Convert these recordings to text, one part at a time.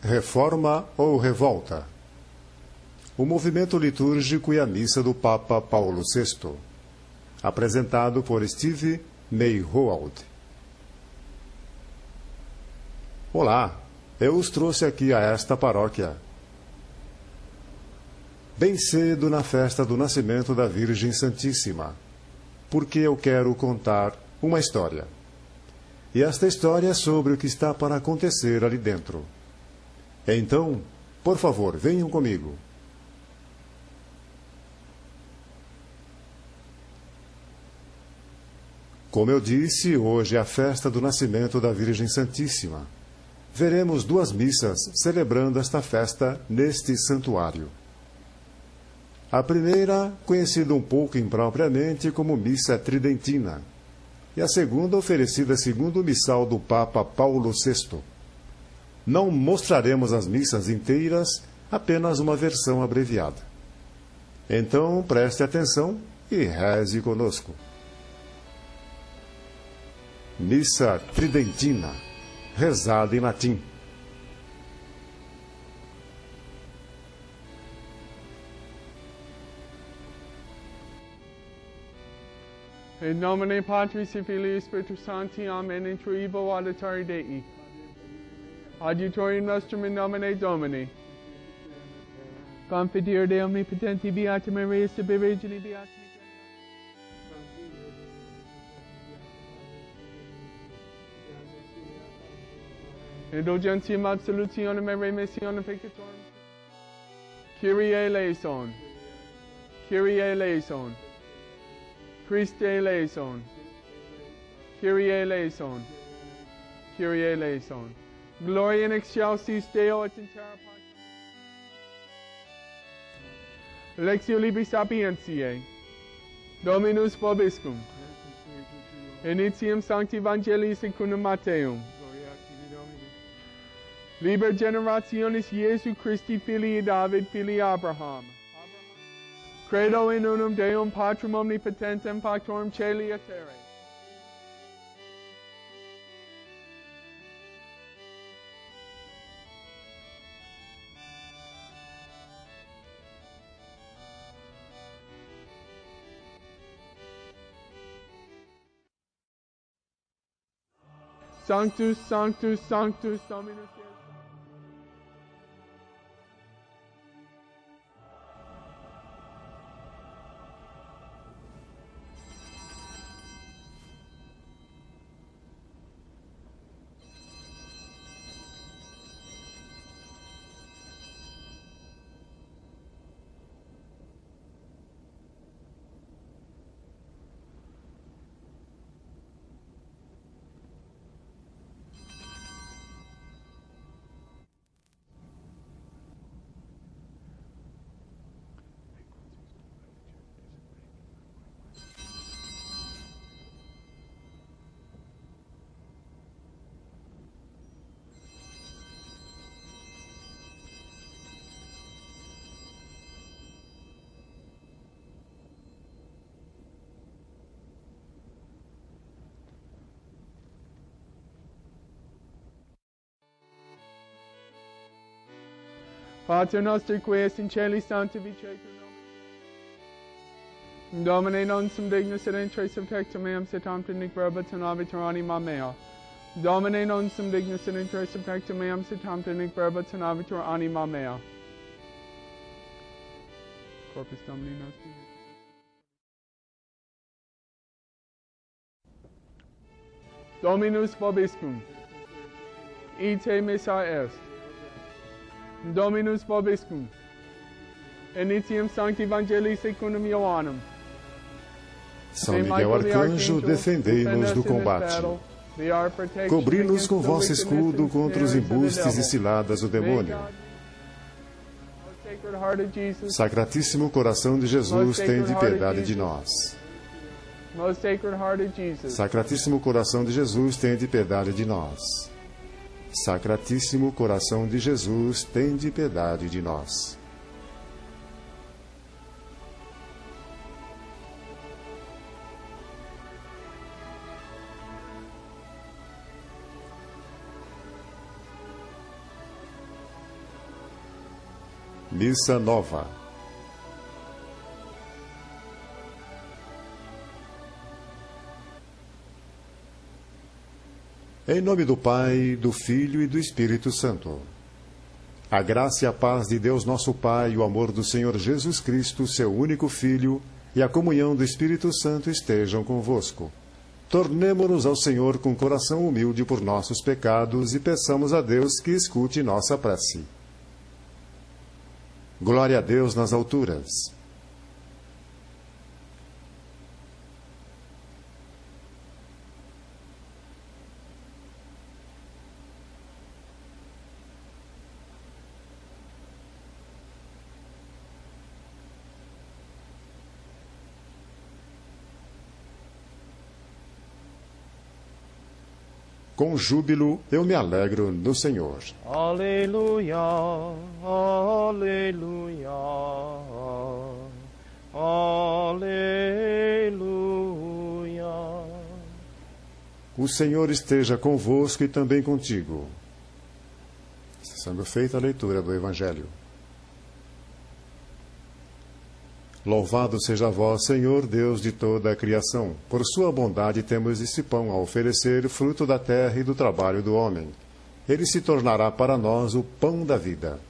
Reforma ou Revolta? O movimento litúrgico e a missa do Papa Paulo VI. Apresentado por Steve Meyhoald. Olá, eu os trouxe aqui a esta paróquia. Bem cedo na festa do nascimento da Virgem Santíssima, porque eu quero contar uma história. E esta história é sobre o que está para acontecer ali dentro. Então, por favor, venham comigo. Como eu disse, hoje é a festa do nascimento da Virgem Santíssima. Veremos duas missas celebrando esta festa neste santuário. A primeira, conhecida um pouco impropriamente como Missa Tridentina, e a segunda oferecida segundo o missal do Papa Paulo VI. Não mostraremos as missas inteiras, apenas uma versão abreviada. Então, preste atenção e reze conosco. Missa Tridentina, rezada em latim. In nomine Patris et Filii Spiritus Sancti, Amen, in truivo auditari Dei. Adiutorium nostrum in nomine Domini. Confiteor Dei omnipotenti beati Maria, sibi Virgini beati. Indulgentiam absolutionem et remissionem peccatorum. Kyrie eleison. Kyrie eleison. Christe eleison. Kyrie eleison. Kyrie eleison. Gloria in excelsis Deo et in terra Patris. Lectio Libri Sapientiae. Dominus vobiscum. Initium Sancti Evangelii secundum Matteum. Liber generationis Iesu Christi filii David filii Abraham. Credo in unum Deum Patrum omnipotentem factorum caeli et terrae. Sanctus, Sanctus, Sanctus, Dominus Deus. Pater noster qui es in caeli sanctificetur nomen. Domine non sum dignus et intres subtectum meam sit omnic verba tenavitur anima mea. Domine non sum dignus et intres subtectum meam sit omnic verba tenavitur anima mea. Corpus Domini nostri. Dominus vobiscum. Ite missa est. Dominus vobiscum. Initium Sancti Evangelii secundum Ioannum. São Miguel Arcanjo, defendei-nos do combate. Cobri-nos com vosso escudo contra os embustes e ciladas do demônio. Sacratíssimo coração de Jesus, tende piedade de nós. Sacratíssimo coração de Jesus, tende piedade de nós. Sacratíssimo coração de Jesus, tende piedade de nós. Missa Nova. Em nome do Pai, do Filho e do Espírito Santo. A graça e a paz de Deus nosso Pai e o amor do Senhor Jesus Cristo, seu único Filho, e a comunhão do Espírito Santo estejam convosco. Tornemo-nos ao Senhor com coração humilde por nossos pecados e peçamos a Deus que escute nossa prece. Glória a Deus nas alturas. Com júbilo eu me alegro no Senhor. Aleluia, aleluia, aleluia. O Senhor esteja convosco e também contigo. Sendo feita a leitura do Evangelho. Louvado seja vós, Senhor, Deus de toda a criação. Por sua bondade temos esse pão a oferecer, fruto da terra e do trabalho do homem. Ele se tornará para nós o pão da vida.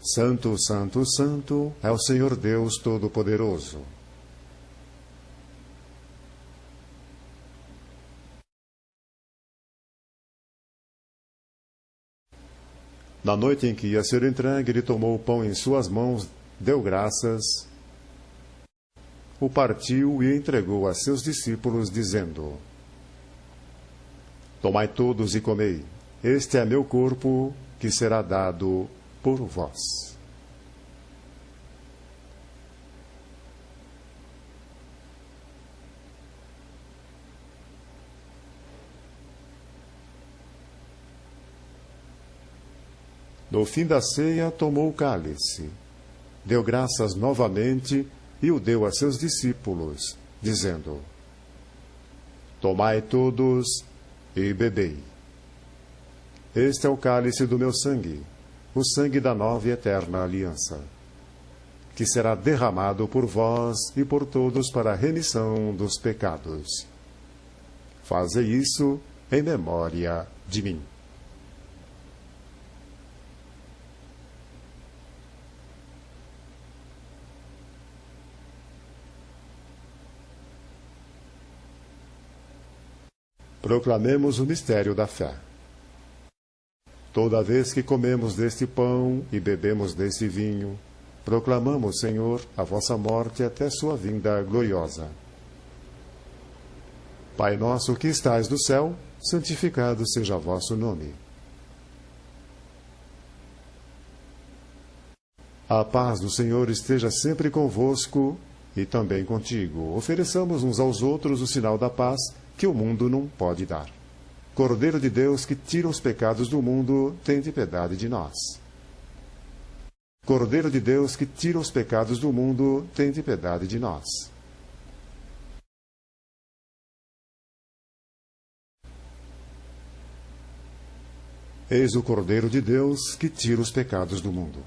Santo, Santo, Santo é o Senhor Deus Todo-Poderoso. Na noite em que ia ser entregue, ele tomou o pão em suas mãos, deu graças, o partiu e entregou a seus discípulos, dizendo: Tomai todos e comei, este é meu corpo, que será dado por vós. No fim da ceia, tomou o cálice, deu graças novamente e o deu a seus discípulos, dizendo: Tomai todos e bebei. Este é o cálice do meu sangue, o sangue da nova e eterna aliança, que será derramado por vós e por todos para a remissão dos pecados. Fazei isso em memória de mim. Proclamemos o mistério da fé. Toda vez que comemos deste pão e bebemos deste vinho, proclamamos, Senhor, a vossa morte até sua vinda gloriosa. Pai nosso que estais no céu, santificado seja vosso nome. A paz do Senhor esteja sempre convosco e também contigo. Ofereçamos uns aos outros o sinal da paz que o mundo não pode dar. Cordeiro de Deus, que tira os pecados do mundo, tende piedade de nós. Cordeiro de Deus, que tira os pecados do mundo, tende piedade de nós. Eis o Cordeiro de Deus, que tira os pecados do mundo.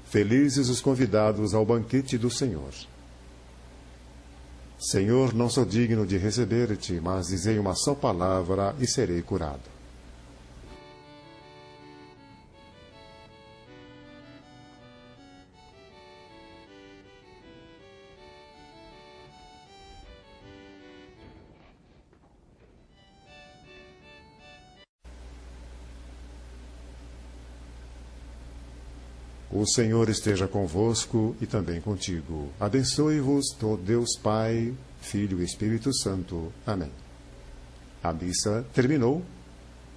Felizes os convidados ao banquete do Senhor. Senhor, não sou digno de receber-te, mas dizei uma só palavra e serei curado. O Senhor esteja convosco e também contigo. Abençoe-vos, Deus Pai, Filho e Espírito Santo. Amém. A missa terminou.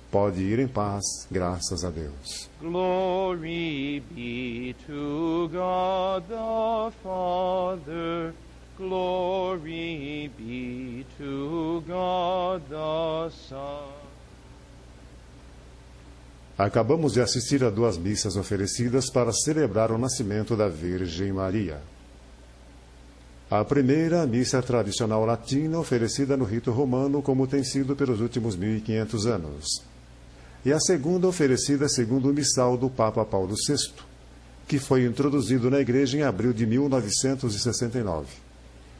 Pode ir em paz, graças a Deus. Glory be to God the Father. Glory be to God the Son. Acabamos de assistir a 2 missas oferecidas para celebrar o nascimento da Virgem Maria. A primeira, a missa tradicional latina oferecida no rito romano, como tem sido pelos últimos 1500 anos. E a segunda, oferecida segundo o missal do Papa Paulo VI, que foi introduzido na Igreja em abril de 1969.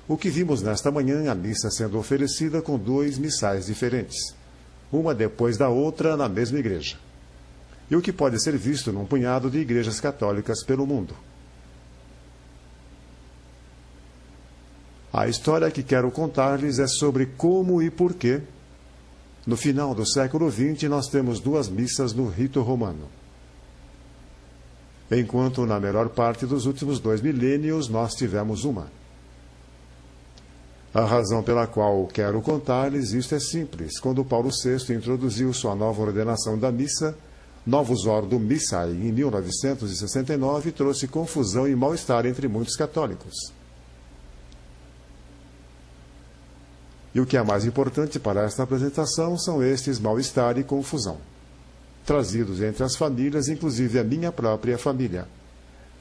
O que vimos nesta manhã, a missa sendo oferecida com 2 missais diferentes, uma depois da outra na mesma igreja. E o que pode ser visto num punhado de igrejas católicas pelo mundo. A história que quero contar-lhes é sobre como e por que, no final do século XX, nós temos 2 missas no rito romano, enquanto na melhor parte dos últimos 2 milênios nós tivemos uma. A razão pela qual quero contar-lhes isto é simples. Quando Paulo VI introduziu sua nova ordenação da missa, Novus Ordo Missae, em 1969, trouxe confusão e mal-estar entre muitos católicos. E o que é mais importante para esta apresentação são estes mal-estar e confusão, trazidos entre as famílias, inclusive a minha própria família.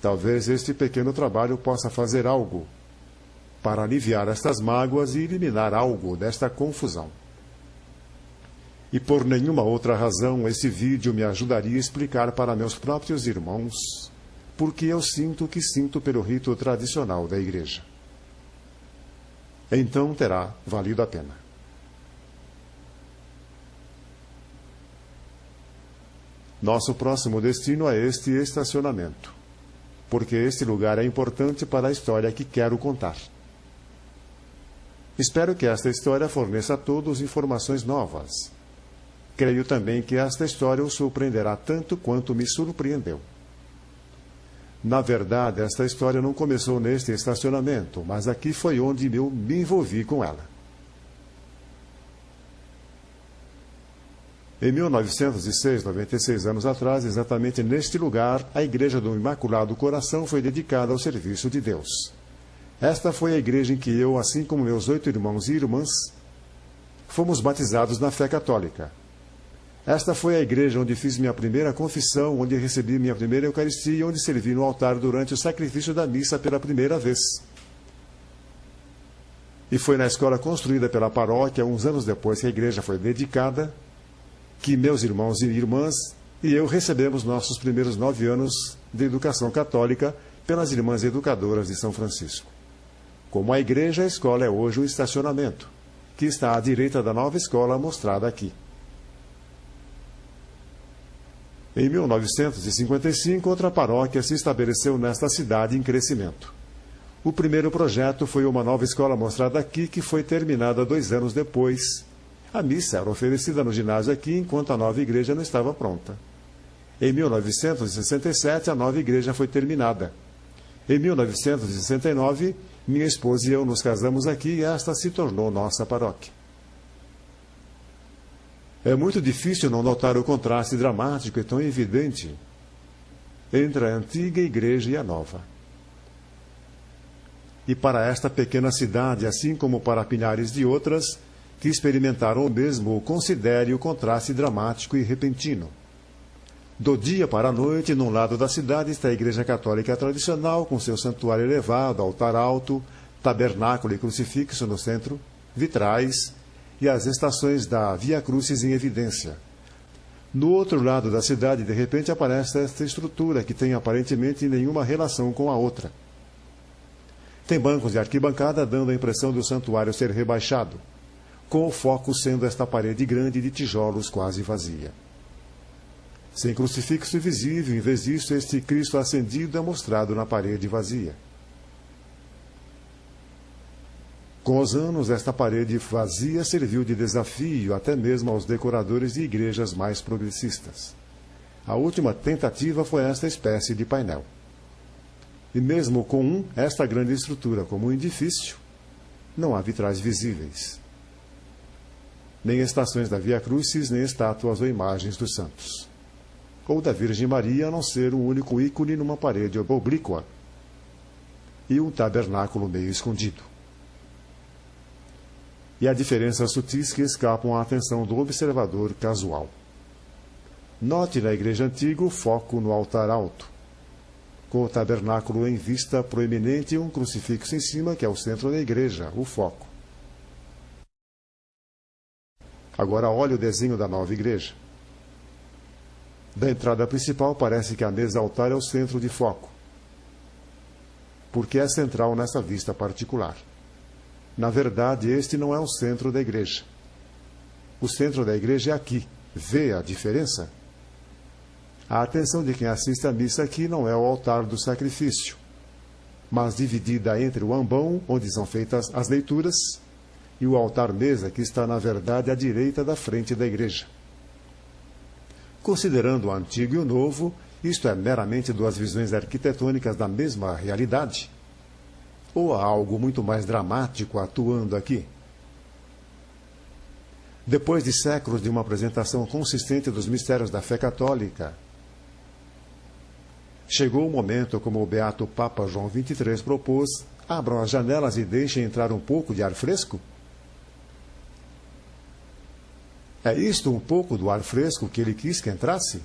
Talvez este pequeno trabalho possa fazer algo para aliviar estas mágoas e eliminar algo desta confusão. E por nenhuma outra razão, esse vídeo me ajudaria a explicar para meus próprios irmãos porque eu sinto o que sinto pelo rito tradicional da Igreja. Então terá valido a pena. Nosso próximo destino é este estacionamento, porque este lugar é importante para a história que quero contar. Espero que esta história forneça a todos informações novas. Creio também que esta história o surpreenderá tanto quanto me surpreendeu. Na verdade, esta história não começou neste estacionamento, mas aqui foi onde eu me envolvi com ela. Em 1906, 96 anos atrás, exatamente neste lugar, a Igreja do Imaculado Coração foi dedicada ao serviço de Deus. Esta foi a igreja em que eu, assim como meus 8 irmãos e irmãs, fomos batizados na fé católica. Esta foi a igreja onde fiz minha primeira confissão, onde recebi minha primeira Eucaristia e onde servi no altar durante o sacrifício da missa pela primeira vez. E foi na escola construída pela paróquia, uns anos depois que a igreja foi dedicada, que meus irmãos e irmãs e eu recebemos nossos primeiros 9 anos de educação católica pelas Irmãs Educadoras de São Francisco. Como a igreja, a escola é hoje um estacionamento, que está à direita da nova escola mostrada aqui. Em 1955, outra paróquia se estabeleceu nesta cidade em crescimento. O primeiro projeto foi uma nova escola mostrada aqui, que foi terminada 2 anos depois. A missa era oferecida no ginásio aqui, enquanto a nova igreja não estava pronta. Em 1967, a nova igreja foi terminada. Em 1969, minha esposa e eu nos casamos aqui e esta se tornou nossa paróquia. É muito difícil não notar o contraste dramático e tão evidente entre a antiga igreja e a nova. E para esta pequena cidade, assim como para milhares de outras que experimentaram o mesmo, considere o contraste dramático e repentino. Do dia para a noite, num lado da cidade está a Igreja Católica tradicional, com seu santuário elevado, altar alto, tabernáculo e crucifixo no centro, vitrais e as estações da Via Crucis em evidência. No outro lado da cidade, de repente, aparece esta estrutura que tem aparentemente nenhuma relação com a outra. Tem bancos de arquibancada dando a impressão do santuário ser rebaixado, com o foco sendo esta parede grande de tijolos quase vazia. Sem crucifixo visível, em vez disso, este Cristo ascendido é mostrado na parede vazia. Com os anos, esta parede vazia serviu de desafio até mesmo aos decoradores de igrejas mais progressistas. A última tentativa foi esta espécie de painel. E mesmo com esta grande estrutura como um edifício, não há vitrais visíveis. Nem estações da Via Crucis, nem estátuas ou imagens dos santos. Ou da Virgem Maria, a não ser um único ícone numa parede oblíqua e um tabernáculo meio escondido. E há diferenças sutis que escapam à atenção do observador casual. Note na igreja antiga o foco no altar alto. com o tabernáculo em vista proeminente e um crucifixo em cima, que é o centro da igreja, o foco. Agora olhe o desenho da nova igreja. Da entrada principal parece que a mesa-altar é o centro de foco, porque é central nessa vista particular. Na verdade, este não é o centro da igreja. O centro da igreja é aqui. Vê a diferença? A atenção de quem assiste à missa aqui não é o altar do sacrifício, mas dividida entre o ambão, onde são feitas as leituras, e o altar-mesa, que está, na verdade, à direita da frente da igreja. Considerando o antigo e o novo, isto é meramente duas visões arquitetônicas da mesma realidade? Ou há algo muito mais dramático atuando aqui? Depois de séculos de uma apresentação consistente dos mistérios da fé católica, chegou o momento, como o beato Papa João XXIII propôs, abram as janelas e deixem entrar um pouco de ar fresco? É isto um pouco do ar fresco que ele quis que entrasse?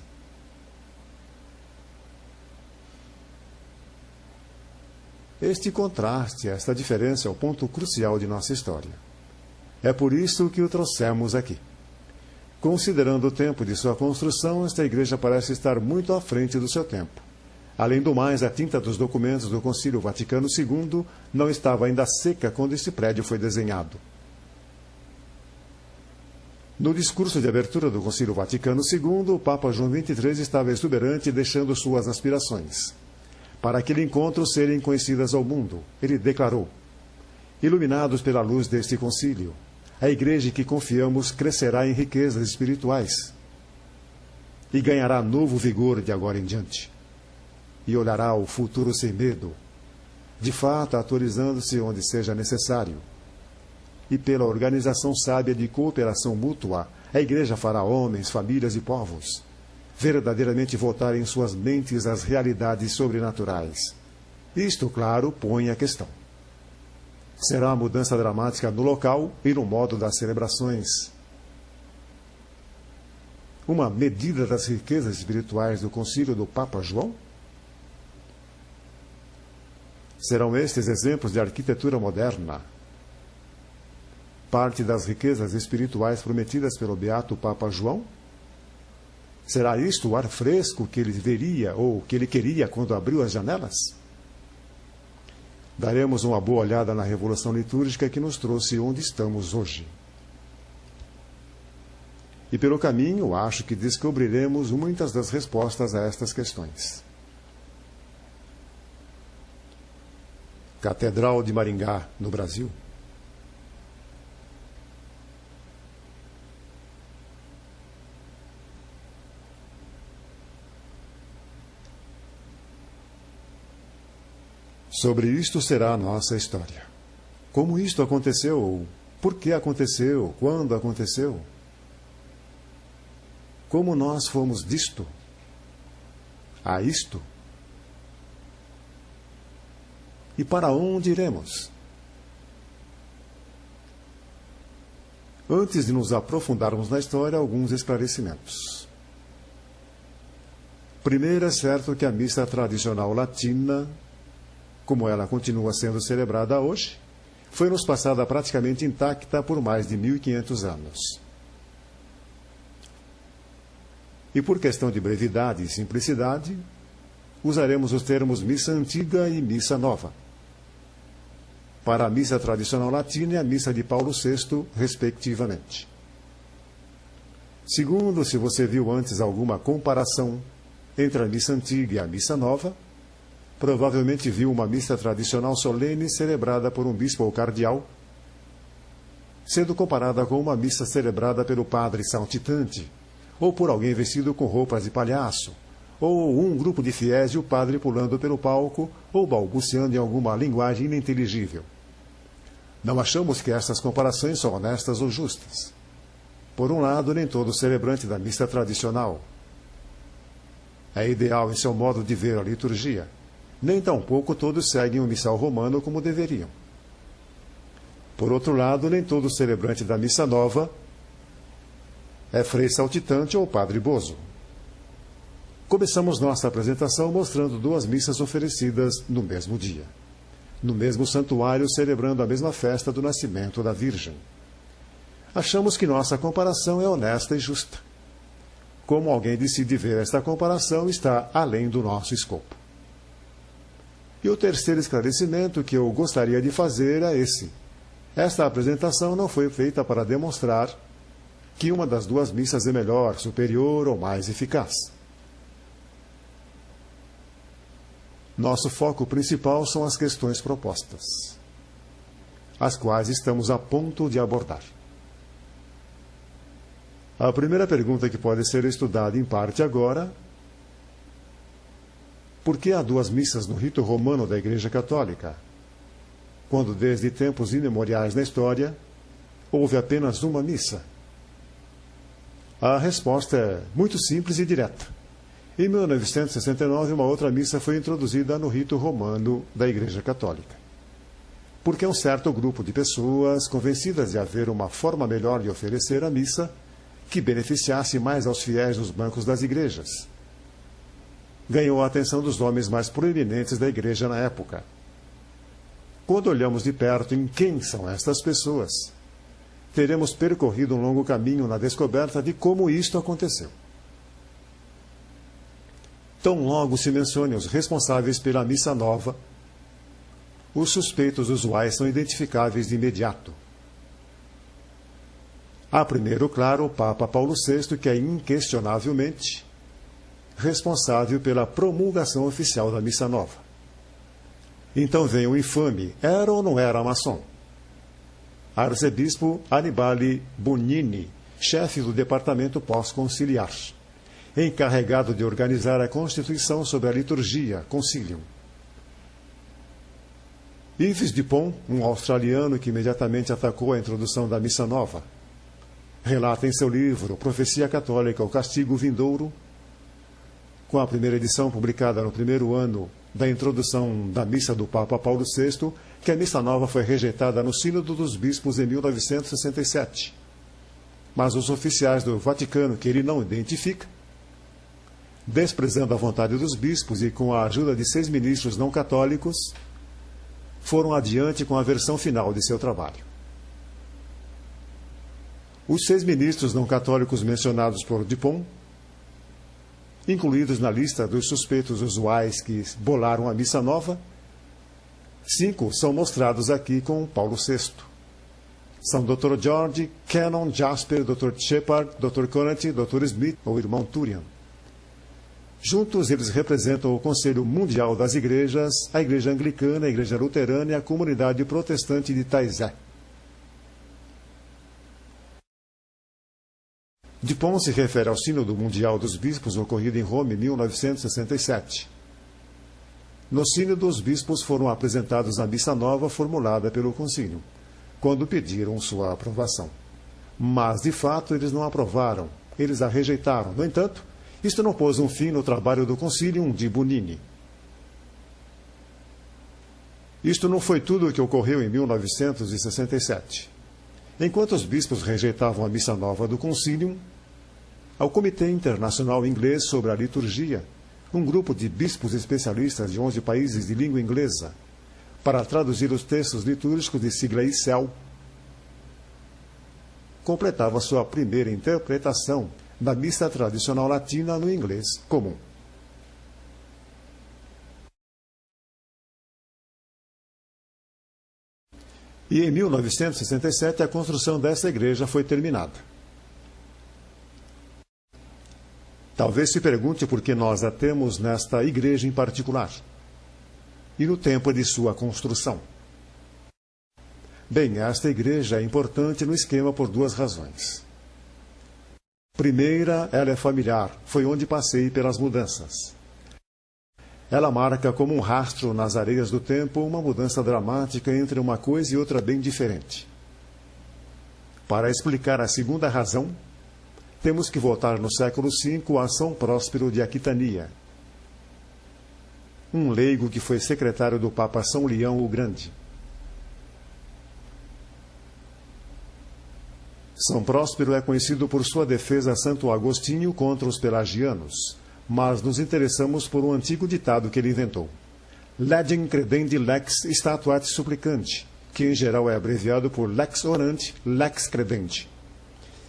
Este contraste, esta diferença é o ponto crucial de nossa história. É por isso que o trouxemos aqui. Considerando o tempo de sua construção, esta igreja parece estar muito à frente do seu tempo. Além do mais, a tinta dos documentos do Concílio Vaticano II não estava ainda seca quando este prédio foi desenhado. No discurso de abertura do Concílio Vaticano II, o Papa João XXIII estava exuberante, deixando suas aspirações. Para aquele encontro serem conhecidas ao mundo, ele declarou: iluminados pela luz deste concílio, a igreja em que confiamos crescerá em riquezas espirituais e ganhará novo vigor de agora em diante. E olhará o futuro sem medo, de fato atualizando-se onde seja necessário. E pela organização sábia de cooperação mútua, a igreja fará homens, famílias e povos verdadeiramente voltar em suas mentes às realidades sobrenaturais. Isto, claro, põe a questão. Será uma mudança dramática no local e no modo das celebrações. Uma medida das riquezas espirituais do concílio do Papa João? Serão estes exemplos de arquitetura moderna, parte das riquezas espirituais prometidas pelo beato Papa João? Será isto o ar fresco que ele veria ou que ele queria quando abriu as janelas? Daremos uma boa olhada na revolução litúrgica que nos trouxe onde estamos hoje. E pelo caminho, acho que descobriremos muitas das respostas a estas questões. Catedral de Maringá, no Brasil. Sobre isto será a nossa história. Como isto aconteceu? Por que aconteceu? Quando aconteceu? Como nós fomos disto a isto? E para onde iremos? Antes de nos aprofundarmos na história, alguns esclarecimentos. Primeiro, é certo que a missa tradicional latina, como ela continua sendo celebrada hoje, foi nos passada praticamente intacta por mais de 1500 anos. E por questão de brevidade e simplicidade, usaremos os termos missa antiga e missa nova, para a missa tradicional latina e a missa de Paulo VI, respectivamente. Segundo, se você viu antes alguma comparação entre a missa antiga e a missa nova, provavelmente viu uma missa tradicional solene celebrada por um bispo ou cardeal, sendo comparada com uma missa celebrada pelo padre saltitante, ou por alguém vestido com roupas de palhaço, ou um grupo de fiéis e o padre pulando pelo palco, ou balbuciando em alguma linguagem ininteligível. Não achamos que essas comparações são honestas ou justas. Por um lado, nem todo celebrante da missa tradicional é ideal em seu modo de ver a liturgia. Nem tampouco todos seguem o missal romano como deveriam. Por outro lado, nem todo celebrante da missa nova é frei saltitante ou padre bozo. Começamos nossa apresentação mostrando duas missas oferecidas no mesmo dia, no mesmo santuário, celebrando a mesma festa do nascimento da Virgem. Achamos que nossa comparação é honesta e justa. Como alguém decide ver esta comparação está além do nosso escopo. E o terceiro esclarecimento que eu gostaria de fazer é esse. Esta apresentação não foi feita para demonstrar que uma das duas missas é melhor, superior ou mais eficaz. Nosso foco principal são as questões propostas, as quais estamos a ponto de abordar. A primeira pergunta que pode ser estudada em parte agora: por que há duas missas no rito romano da Igreja Católica, quando desde tempos imemoriais na história houve apenas uma missa? A resposta é muito simples e direta. Em 1969, uma outra missa foi introduzida no rito romano da Igreja Católica, porque um certo grupo de pessoas, convencidas de haver uma forma melhor de oferecer a missa, que beneficiasse mais aos fiéis nos bancos das igrejas, ganhou a atenção dos homens mais proeminentes da igreja na época. Quando olhamos de perto em quem são estas pessoas, teremos percorrido um longo caminho na descoberta de como isto aconteceu. Tão logo se mencione os responsáveis pela missa nova, os suspeitos usuais são identificáveis de imediato. Há primeiro, claro, o Papa Paulo VI, que é inquestionavelmente responsável pela promulgação oficial da missa nova. Então vem o infame, era ou não era maçom? Arcebispo Annibale Bugnini, chefe do departamento pós-conciliar, encarregado de organizar a Constituição sobre a liturgia, Concilium. Yves Dupont, um australiano que imediatamente atacou a introdução da missa nova, relata em seu livro Profecia Católica, o Castigo Vindouro, com a primeira edição publicada no primeiro ano da introdução da missa do Papa Paulo VI, que a missa nova foi rejeitada no Sínodo dos Bispos em 1967. Mas os oficiais do Vaticano, que ele não identifica, desprezando a vontade dos bispos e com a ajuda de 6 ministros não católicos, foram adiante com a versão final de seu trabalho. Os 6 ministros não católicos mencionados por Dupont, incluídos na lista dos suspeitos usuais que bolaram a missa nova, 5 são mostrados aqui com Paulo VI. São Dr. George, Canon Jasper, Dr. Shepard, Dr. Conant, Dr. Smith ou irmão Turian. Juntos, eles representam o Conselho Mundial das Igrejas, a Igreja Anglicana, a Igreja Luterana e a Comunidade Protestante de Taizé. Dupont se refere ao Sínodo Mundial dos Bispos ocorrido em Roma em 1967. No Sínodo, os bispos foram apresentados à missa nova formulada pelo Concílio, quando pediram sua aprovação. Mas, de fato, eles não aprovaram, eles a rejeitaram. No entanto, isto não pôs um fim no trabalho do Concílium de Bugnini. Isto não foi tudo o que ocorreu em 1967. Enquanto os bispos rejeitavam a missa nova do Concílium, ao Comitê Internacional Inglês sobre a Liturgia, um grupo de bispos especialistas de 11 países de língua inglesa, para traduzir os textos litúrgicos de sigla ICEL, completava sua primeira interpretação da missa tradicional latina no inglês comum. E em 1967 a construção dessa igreja foi terminada. Talvez se pergunte por que nós a temos nesta igreja em particular e no tempo de sua construção. Bem, esta igreja é importante no esquema por 2 razões. Primeira, ela é familiar, foi onde passei pelas mudanças. Ela marca como um rastro nas areias do tempo uma mudança dramática entre uma coisa e outra bem diferente. Para explicar a segunda razão, temos que voltar no século V a São Próspero de Aquitania, um leigo que foi secretário do Papa São Leão o Grande. São Próspero é conhecido por sua defesa a Santo Agostinho contra os pelagianos, mas nos interessamos por um antigo ditado que ele inventou. Legem credendi lex statuat supplicandi, que em geral é abreviado por lex orante, lex credenti.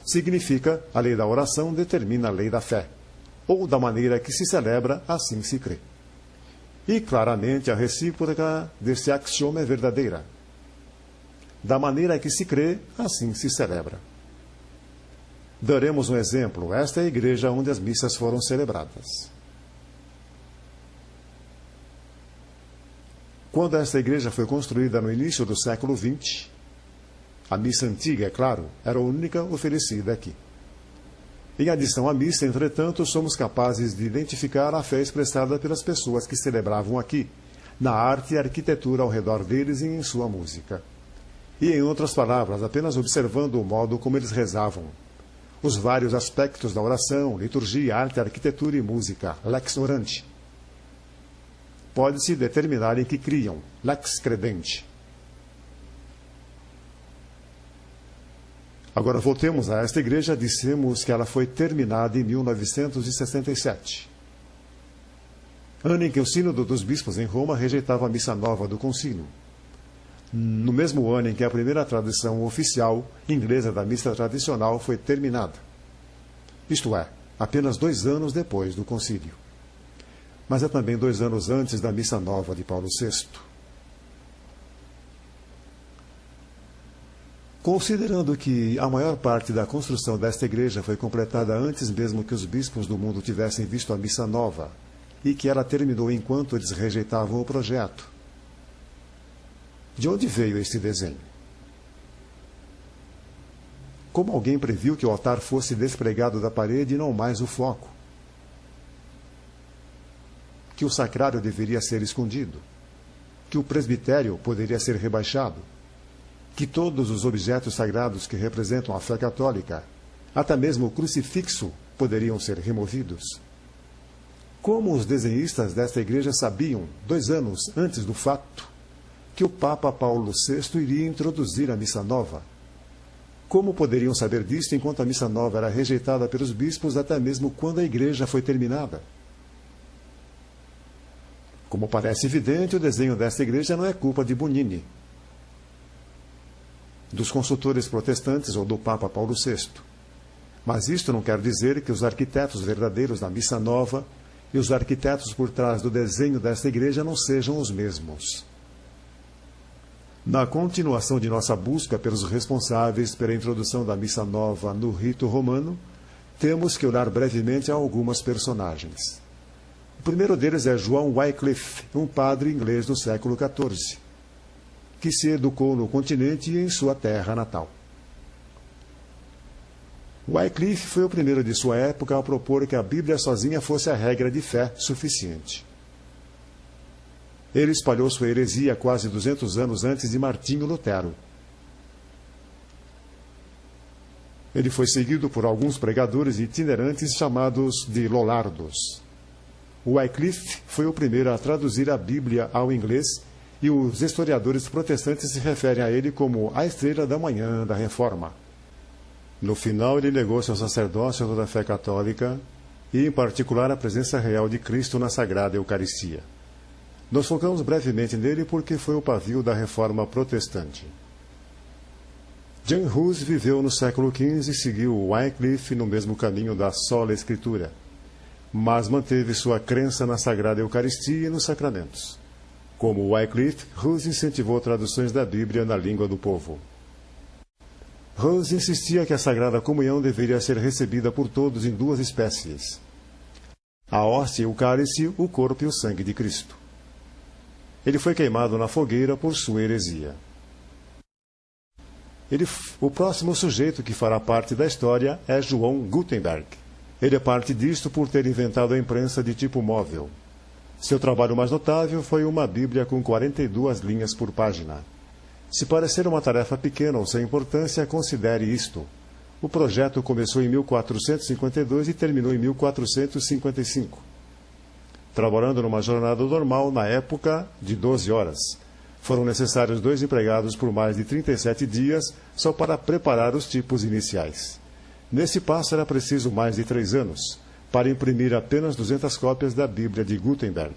Significa, a lei da oração determina a lei da fé, ou da maneira que se celebra, assim se crê. E claramente a recíproca desse axioma é verdadeira. Da maneira que se crê, assim se celebra. Daremos um exemplo. Esta é a igreja onde as missas foram celebradas. Quando esta igreja foi construída no início do século XX, a missa antiga, é claro, era a única oferecida aqui. Em adição à missa, entretanto, somos capazes de identificar a fé expressada pelas pessoas que celebravam aqui, na arte e arquitetura ao redor deles e em sua música. E, em outras palavras, apenas observando o modo como eles rezavam. Os vários aspectos da oração, liturgia, arte, arquitetura e música, lex orante. Pode-se determinar em que criam, lex credenti. Agora voltemos a esta igreja. Dissemos que ela foi terminada em 1967. Ano em que o Sínodo dos Bispos em Roma rejeitava a missa nova do concílio. No mesmo ano em que a primeira tradução oficial inglesa da missa tradicional foi terminada. Isto é, apenas 2 anos depois do concílio. Mas é também 2 anos antes da missa nova de Paulo VI. Considerando que a maior parte da construção desta igreja foi completada antes mesmo que os bispos do mundo tivessem visto a missa nova, e que ela terminou enquanto eles rejeitavam o projeto, de onde veio este desenho? Como alguém previu que o altar fosse despregado da parede e não mais o foco? Que o sacrário deveria ser escondido? Que o presbitério poderia ser rebaixado? Que todos os objetos sagrados que representam a fé católica, até mesmo o crucifixo, poderiam ser removidos? Como os desenhistas desta igreja sabiam, 2 anos antes do fato, que o Papa Paulo VI iria introduzir a missa nova? Como poderiam saber disto enquanto a missa nova era rejeitada pelos bispos até mesmo quando a igreja foi terminada? Como parece evidente, o desenho desta igreja não é culpa de Bonini, dos consultores protestantes ou do Papa Paulo VI. Mas isto não quer dizer que os arquitetos verdadeiros da missa nova e os arquitetos por trás do desenho desta igreja não sejam os mesmos. Na continuação de nossa busca pelos responsáveis pela introdução da missa nova no rito romano, temos que olhar brevemente a algumas personagens. O primeiro deles é João Wycliffe, um padre inglês do século XIV, que se educou no continente e em sua terra natal. Wycliffe foi o primeiro de sua época a propor que a Bíblia sozinha fosse a regra de fé suficiente. Ele espalhou sua heresia quase 200 anos antes de Martinho Lutero. Ele foi seguido por alguns pregadores itinerantes chamados de Lollardos. Wycliffe foi o primeiro a traduzir a Bíblia ao inglês e os historiadores protestantes se referem a ele como a estrela da manhã da Reforma. No final, ele negou seu sacerdócio a toda a fé católica e, em particular, a presença real de Cristo na Sagrada Eucaristia. Nós focamos brevemente nele porque foi o pavio da Reforma protestante. John Hus viveu no século XV e seguiu Wycliffe no mesmo caminho da sola Escritura, mas manteve sua crença na Sagrada Eucaristia e nos sacramentos. Como Wycliffe, Hus incentivou traduções da Bíblia na língua do povo. Hus insistia que a Sagrada Comunhão deveria ser recebida por todos em 2 espécies: a hóstia e o cálice, o corpo e o sangue de Cristo. Ele foi queimado na fogueira por sua heresia. O próximo sujeito que fará parte da história é João Gutenberg. Ele é parte disto por ter inventado a imprensa de tipo móvel. Seu trabalho mais notável foi uma Bíblia com 42 linhas por página. Se parecer uma tarefa pequena ou sem importância, considere isto. O projeto começou em 1452 e terminou em 1455. Trabalhando numa jornada normal, na época, de 12 horas. Foram necessários 2 empregados por mais de 37 dias só para preparar os tipos iniciais. Nesse passo era preciso mais de 3 anos, para imprimir apenas 200 cópias da Bíblia de Gutenberg.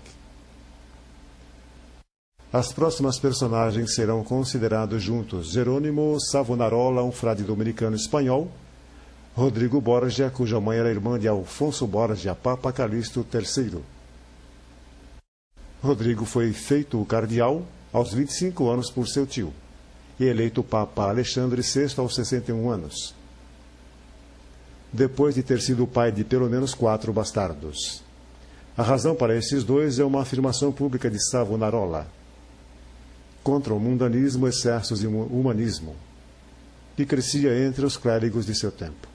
As próximas personagens serão considerados juntos Jerônimo Savonarola, um frade dominicano espanhol, Rodrigo Borgia, cuja mãe era irmã de Alfonso Borgia, Papa Calixto III. Rodrigo foi feito cardeal aos 25 anos por seu tio e eleito Papa Alexandre VI aos 61 anos, depois de ter sido o pai de pelo menos 4 bastardos. A razão para esses dois é uma afirmação pública de Savonarola contra o mundanismo, excessos e humanismo, que crescia entre os clérigos de seu tempo,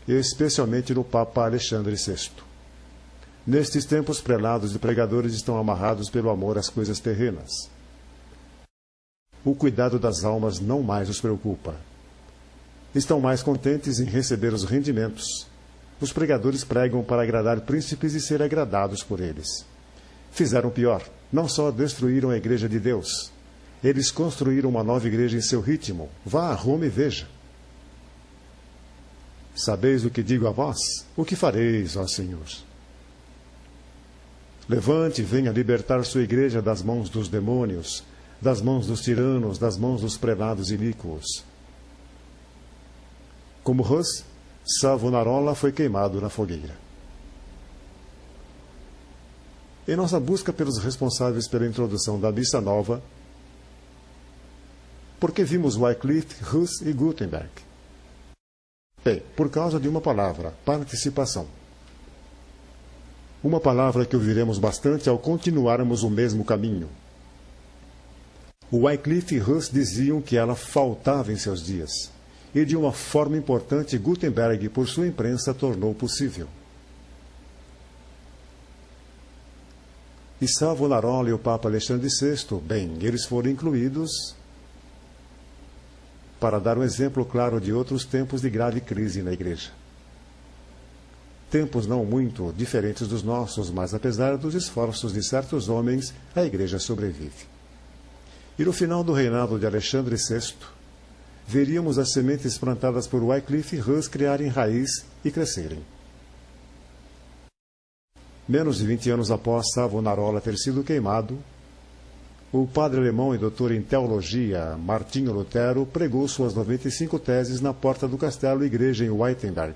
e especialmente no Papa Alexandre VI. Nestes tempos, prelados e pregadores estão amarrados pelo amor às coisas terrenas. O cuidado das almas não mais os preocupa. Estão mais contentes em receber os rendimentos. Os pregadores pregam para agradar príncipes e ser agradados por eles. Fizeram pior, não só destruíram a igreja de Deus, eles construíram uma nova igreja em seu ritmo. Vá a Roma e veja. Sabeis o que digo a vós? O que fareis, ó Senhor? Levante e venha libertar sua igreja das mãos dos demônios, das mãos dos tiranos, das mãos dos prelados iníquos. Como Hus, Savonarola foi queimado na fogueira. Em nossa busca pelos responsáveis pela introdução da Missa Nova, por que vimos Wycliffe, Hus e Gutenberg? Bem, por causa de uma palavra, participação. Uma palavra que ouviremos bastante ao continuarmos o mesmo caminho. Wycliffe e Hus diziam que ela faltava em seus dias, e de uma forma importante Gutenberg, por sua imprensa, tornou possível. E Savonarola e o Papa Alexandre VI, bem, eles foram incluídos para dar um exemplo claro de outros tempos de grave crise na Igreja. Tempos não muito diferentes dos nossos, mas apesar dos esforços de certos homens, a Igreja sobrevive. E no final do reinado de Alexandre VI, veríamos as sementes plantadas por Wycliffe e Hus criarem raiz e crescerem. Menos de 20 anos após Savonarola ter sido queimado, o padre alemão e doutor em teologia Martinho Lutero pregou suas 95 teses na porta do castelo igreja em Wittenberg.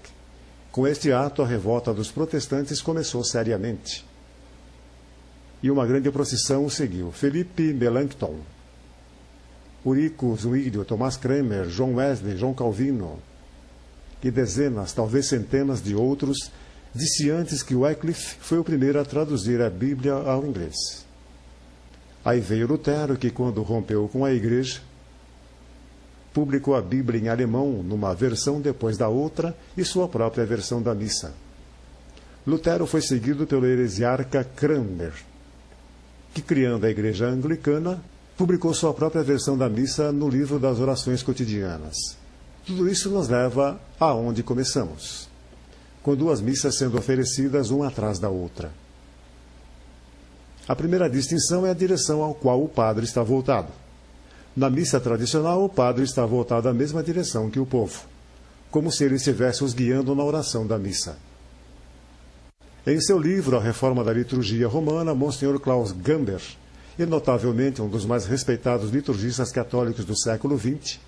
Com este ato, a revolta dos protestantes começou seriamente. E uma grande procissão o seguiu. Felipe Melanchthon, Ulrico Zwingli, Thomas Cranmer, John Wesley, João Calvino e dezenas, talvez centenas de outros, disse antes que Wycliffe foi o primeiro a traduzir a Bíblia ao inglês. Aí veio Lutero, que quando rompeu com a Igreja, publicou a Bíblia em alemão, numa versão depois da outra, e sua própria versão da missa. Lutero foi seguido pelo heresiarca Cranmer, que, criando a Igreja Anglicana, publicou sua própria versão da missa no livro das orações cotidianas. Tudo isso nos leva aonde começamos, com 2 missas sendo oferecidas uma atrás da outra. A primeira distinção é a direção ao qual o padre está voltado. Na missa tradicional, o padre está voltado à mesma direção que o povo, como se ele estivesse os guiando na oração da missa. Em seu livro A Reforma da Liturgia Romana, Monsenhor Klaus Gamber, e notavelmente um dos mais respeitados liturgistas católicos do século XX,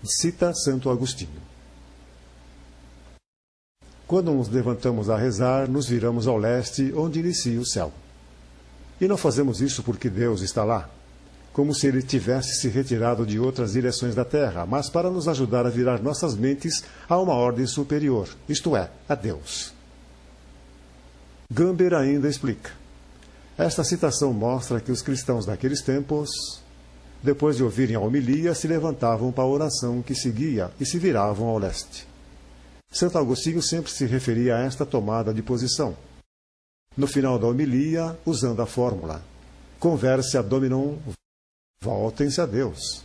cita Santo Agostinho. Quando nos levantamos a rezar, nos viramos ao leste, onde inicia o céu. E não fazemos isso porque Deus está lá, como se ele tivesse se retirado de outras direções da terra, mas para nos ajudar a virar nossas mentes a uma ordem superior, isto é, a Deus. Gamber ainda explica. Esta citação mostra que os cristãos daqueles tempos, depois de ouvirem a homilia, se levantavam para a oração que seguia e se viravam ao leste. Santo Agostinho sempre se referia a esta tomada de posição. No final da homilia, usando a fórmula: converse ad Dominum, voltem-se a Deus.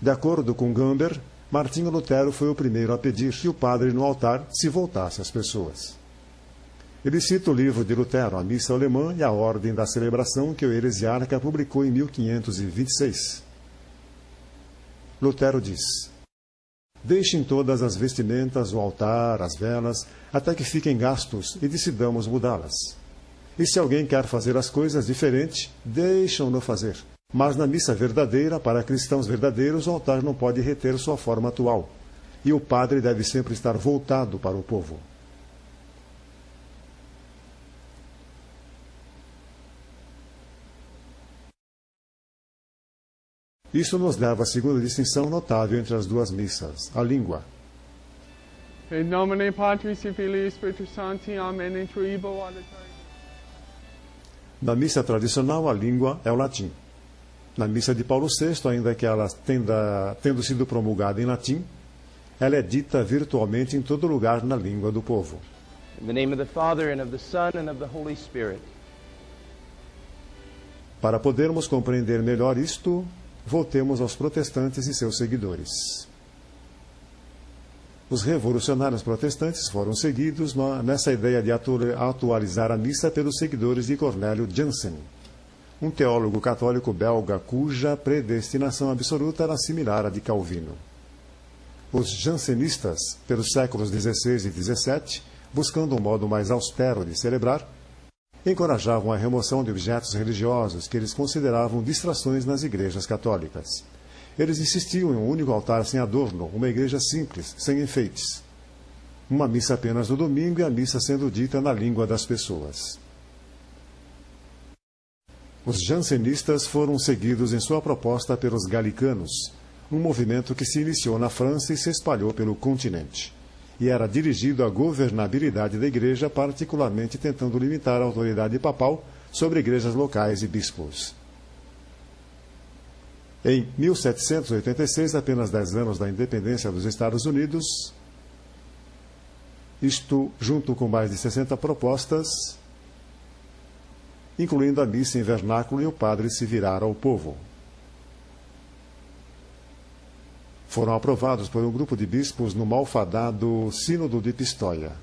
De acordo com Gamber, Martinho Lutero foi o primeiro a pedir que o padre no altar se voltasse às pessoas. Ele cita o livro de Lutero, a Missa Alemã e a Ordem da Celebração, que o heresiarca publicou em 1526. Lutero diz: Deixem todas as vestimentas, o altar, as velas, até que fiquem gastos e decidamos mudá-las. E se alguém quer fazer as coisas diferente, deixam-no fazer. Mas na missa verdadeira, para cristãos verdadeiros, o altar não pode reter sua forma atual. E o padre deve sempre estar voltado para o povo. Isso nos leva à segunda distinção notável entre as duas missas, a língua. In nomine Patris et Filii et Spiritus Sancti, Amen, in tribo ad aeternum. Na missa tradicional, a língua é o latim. Na missa de Paulo VI, ainda que ela tendo sido promulgada em latim, ela é dita virtualmente em todo lugar na língua do povo. In the name of the Father, and of the Son, and of the Holy Spirit. Para podermos compreender melhor isto, voltemos aos protestantes e seus seguidores. Os revolucionários protestantes foram seguidos nessa ideia de atualizar a missa pelos seguidores de Cornélio Jansen, um teólogo católico belga cuja predestinação absoluta era similar à de Calvino. Os jansenistas, pelos séculos XVI e XVII, buscando um modo mais austero de celebrar, encorajavam a remoção de objetos religiosos que eles consideravam distrações nas igrejas católicas. Eles insistiam em um único altar sem adorno, uma igreja simples, sem enfeites. Uma missa apenas no domingo e a missa sendo dita na língua das pessoas. Os jansenistas foram seguidos em sua proposta pelos galicanos, um movimento que se iniciou na França e se espalhou pelo continente. E era dirigido à governabilidade da igreja, particularmente tentando limitar a autoridade papal sobre igrejas locais e bispos. Em 1786, apenas 10 anos da independência dos Estados Unidos, isto junto com mais de 60 propostas, incluindo a missa em vernáculo e o padre se virar ao povo. Foram aprovados por um grupo de bispos no malfadado Sínodo de Pistoia.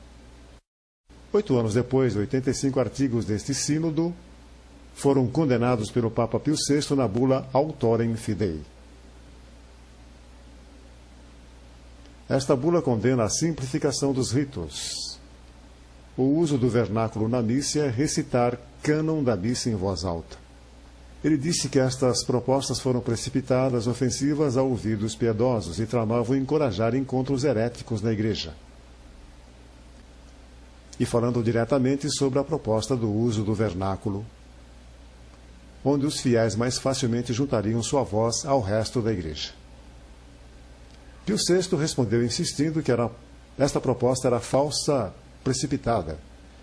8 anos depois, 85 artigos deste sínodo foram condenados pelo Papa Pio VI na bula Autorem Fidei. Esta bula condena a simplificação dos ritos. O uso do vernáculo na missa é recitar cânon da missa em voz alta. Ele disse que estas propostas foram precipitadas, ofensivas a ouvidos piedosos e tramavam encorajar encontros heréticos na igreja. E falando diretamente sobre a proposta do uso do vernáculo, onde os fiéis mais facilmente juntariam sua voz ao resto da igreja. Pio VI respondeu insistindo que esta proposta era falsa, precipitada,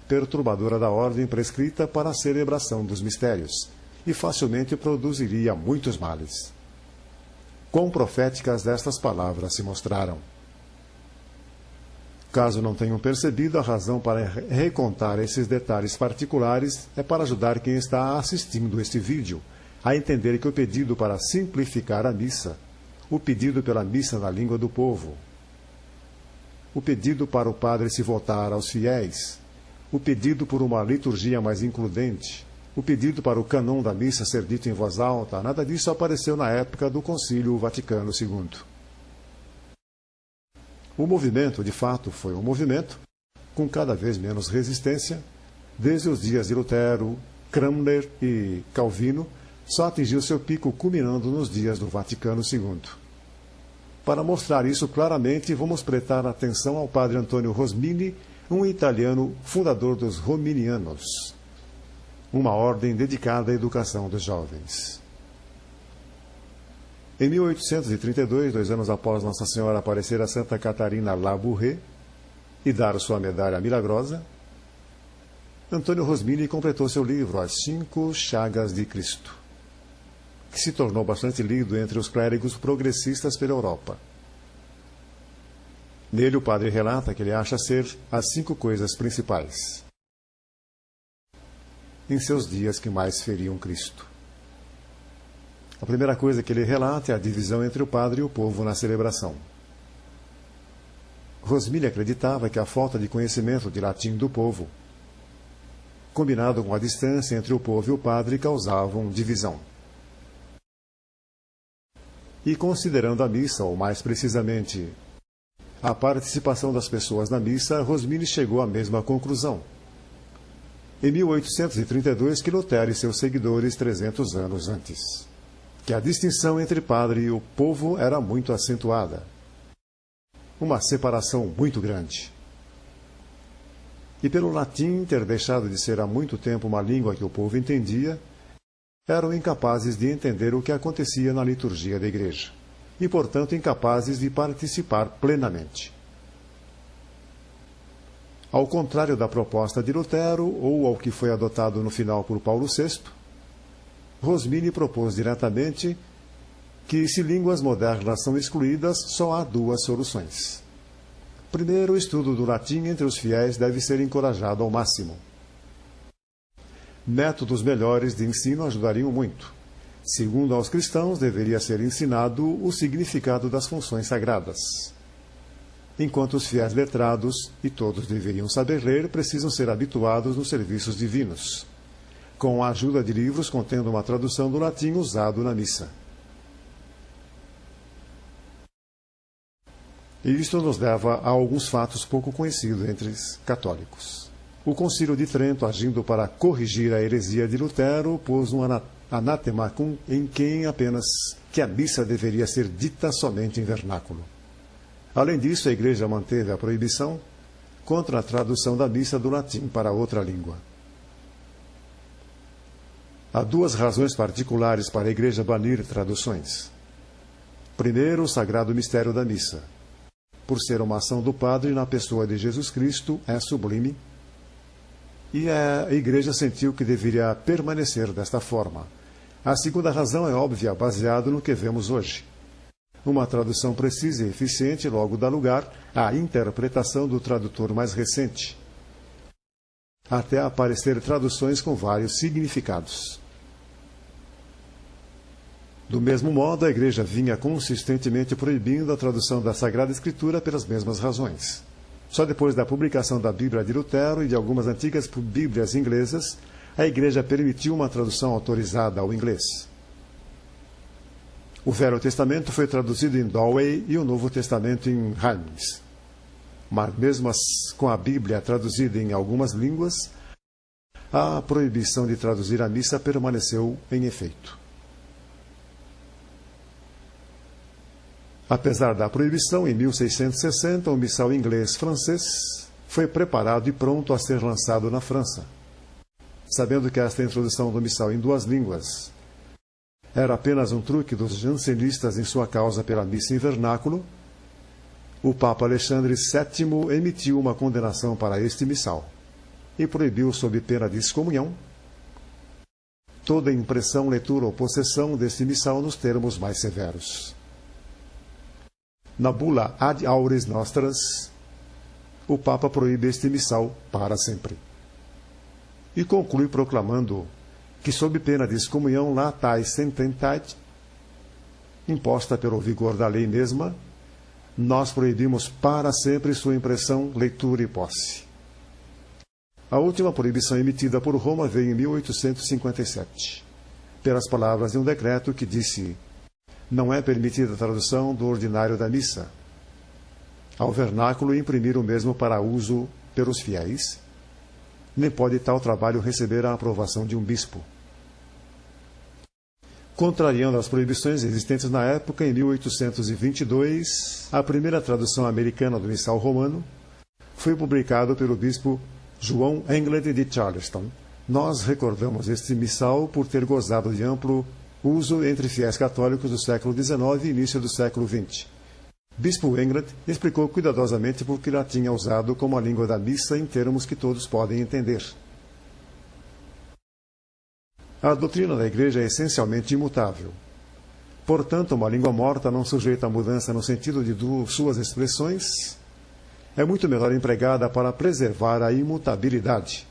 perturbadora da ordem prescrita para a celebração dos mistérios, e facilmente produziria muitos males. Quão proféticas estas palavras se mostraram. Caso não tenham percebido, a razão para recontar esses detalhes particulares é para ajudar quem está assistindo este vídeo a entender que o pedido para simplificar a missa, o pedido pela missa na língua do povo, o pedido para o padre se voltar aos fiéis, o pedido por uma liturgia mais includente, o pedido para o cânon da missa ser dito em voz alta, nada disso apareceu na época do Concílio Vaticano II. O movimento, de fato, foi um movimento, com cada vez menos resistência, desde os dias de Lutero, Cranmer e Calvino, só atingiu seu pico culminando nos dias do Vaticano II. Para mostrar isso claramente, vamos prestar atenção ao padre Antônio Rosmini, um italiano fundador dos Rominianos, uma ordem dedicada à educação dos jovens. Em 1832, 2 anos após Nossa Senhora aparecer a Santa Catarina Labouré e dar sua medalha milagrosa, Antônio Rosmini completou seu livro As 5 Chagas de Cristo, que se tornou bastante lido entre os clérigos progressistas pela Europa. Nele, o padre relata que ele acha ser as 5 coisas principais em seus dias que mais feriam Cristo. A primeira coisa que ele relata é a divisão entre o padre e o povo na celebração. Rosmini acreditava que a falta de conhecimento de latim do povo, combinado com a distância entre o povo e o padre, causavam divisão. E considerando a missa, ou mais precisamente, a participação das pessoas na missa, Rosmini chegou à mesma conclusão. Em 1832, que Lutero e seus seguidores 300 anos antes, que a distinção entre padre e o povo era muito acentuada. Uma separação muito grande. E pelo latim ter deixado de ser há muito tempo uma língua que o povo entendia, eram incapazes de entender o que acontecia na liturgia da igreja, e, portanto, incapazes de participar plenamente. Ao contrário da proposta de Lutero, ou ao que foi adotado no final por Paulo VI, Rosmini propôs diretamente que, se línguas modernas são excluídas, só há duas soluções. Primeiro, o estudo do latim entre os fiéis deve ser encorajado ao máximo. Métodos melhores de ensino ajudariam muito. Segundo, aos cristãos deveria ser ensinado o significado das funções sagradas. Enquanto os fiéis letrados, e todos deveriam saber ler, precisam ser habituados nos serviços divinos, com a ajuda de livros contendo uma tradução do latim usado na missa. E isto nos leva a alguns fatos pouco conhecidos entre os católicos. O Concílio de Trento, agindo para corrigir a heresia de Lutero, pôs um anátema em quem apenas que a missa deveria ser dita somente em vernáculo. Além disso, a Igreja manteve a proibição contra a tradução da missa do latim para outra língua. Há duas razões particulares para a Igreja banir traduções. Primeiro, o sagrado mistério da missa. Por ser uma ação do Padre na pessoa de Jesus Cristo, é sublime, e a Igreja sentiu que deveria permanecer desta forma. A segunda razão é óbvia, baseada no que vemos hoje. Uma tradução precisa e eficiente logo dá lugar à interpretação do tradutor mais recente, até aparecer traduções com vários significados. Do mesmo modo, a Igreja vinha consistentemente proibindo a tradução da Sagrada Escritura pelas mesmas razões. Só depois da publicação da Bíblia de Lutero e de algumas antigas Bíblias inglesas, a Igreja permitiu uma tradução autorizada ao inglês. O Velho Testamento foi traduzido em Dowey e o Novo Testamento em Reims. Mas mesmo com a Bíblia traduzida em algumas línguas, a proibição de traduzir a missa permaneceu em efeito. Apesar da proibição, em 1660, o missal inglês-francês foi preparado e pronto a ser lançado na França. Sabendo que esta introdução do missal em duas línguas era apenas um truque dos jansenistas em sua causa pela missa em vernáculo, o Papa Alexandre VII emitiu uma condenação para este missal e proibiu, sob pena de excomunhão, toda impressão, leitura ou possessão deste missal nos termos mais severos. Na bula Ad Auris Nostras, o Papa proíbe este missal para sempre. E conclui proclamando que, sob pena de excomunhão latae sententate, imposta pelo vigor da lei mesma, nós proibimos para sempre sua impressão, leitura e posse. A última proibição emitida por Roma veio em 1857, pelas palavras de um decreto que disse: não é permitida a tradução do ordinário da missa ao vernáculo e imprimir o mesmo para uso pelos fiéis, nem pode tal trabalho receber a aprovação de um bispo. Contrariando as proibições existentes na época, em 1822, a primeira tradução americana do missal romano foi publicada pelo bispo João England de Charleston. Nós recordamos este missal por ter gozado de amplo uso entre fiéis católicos do século XIX e início do século XX. Bispo England explicou cuidadosamente por que latim é usado como a língua da missa em termos que todos podem entender. A doutrina da Igreja é essencialmente imutável. Portanto, uma língua morta não sujeita a mudança no sentido de suas expressões é muito melhor empregada para preservar a imutabilidade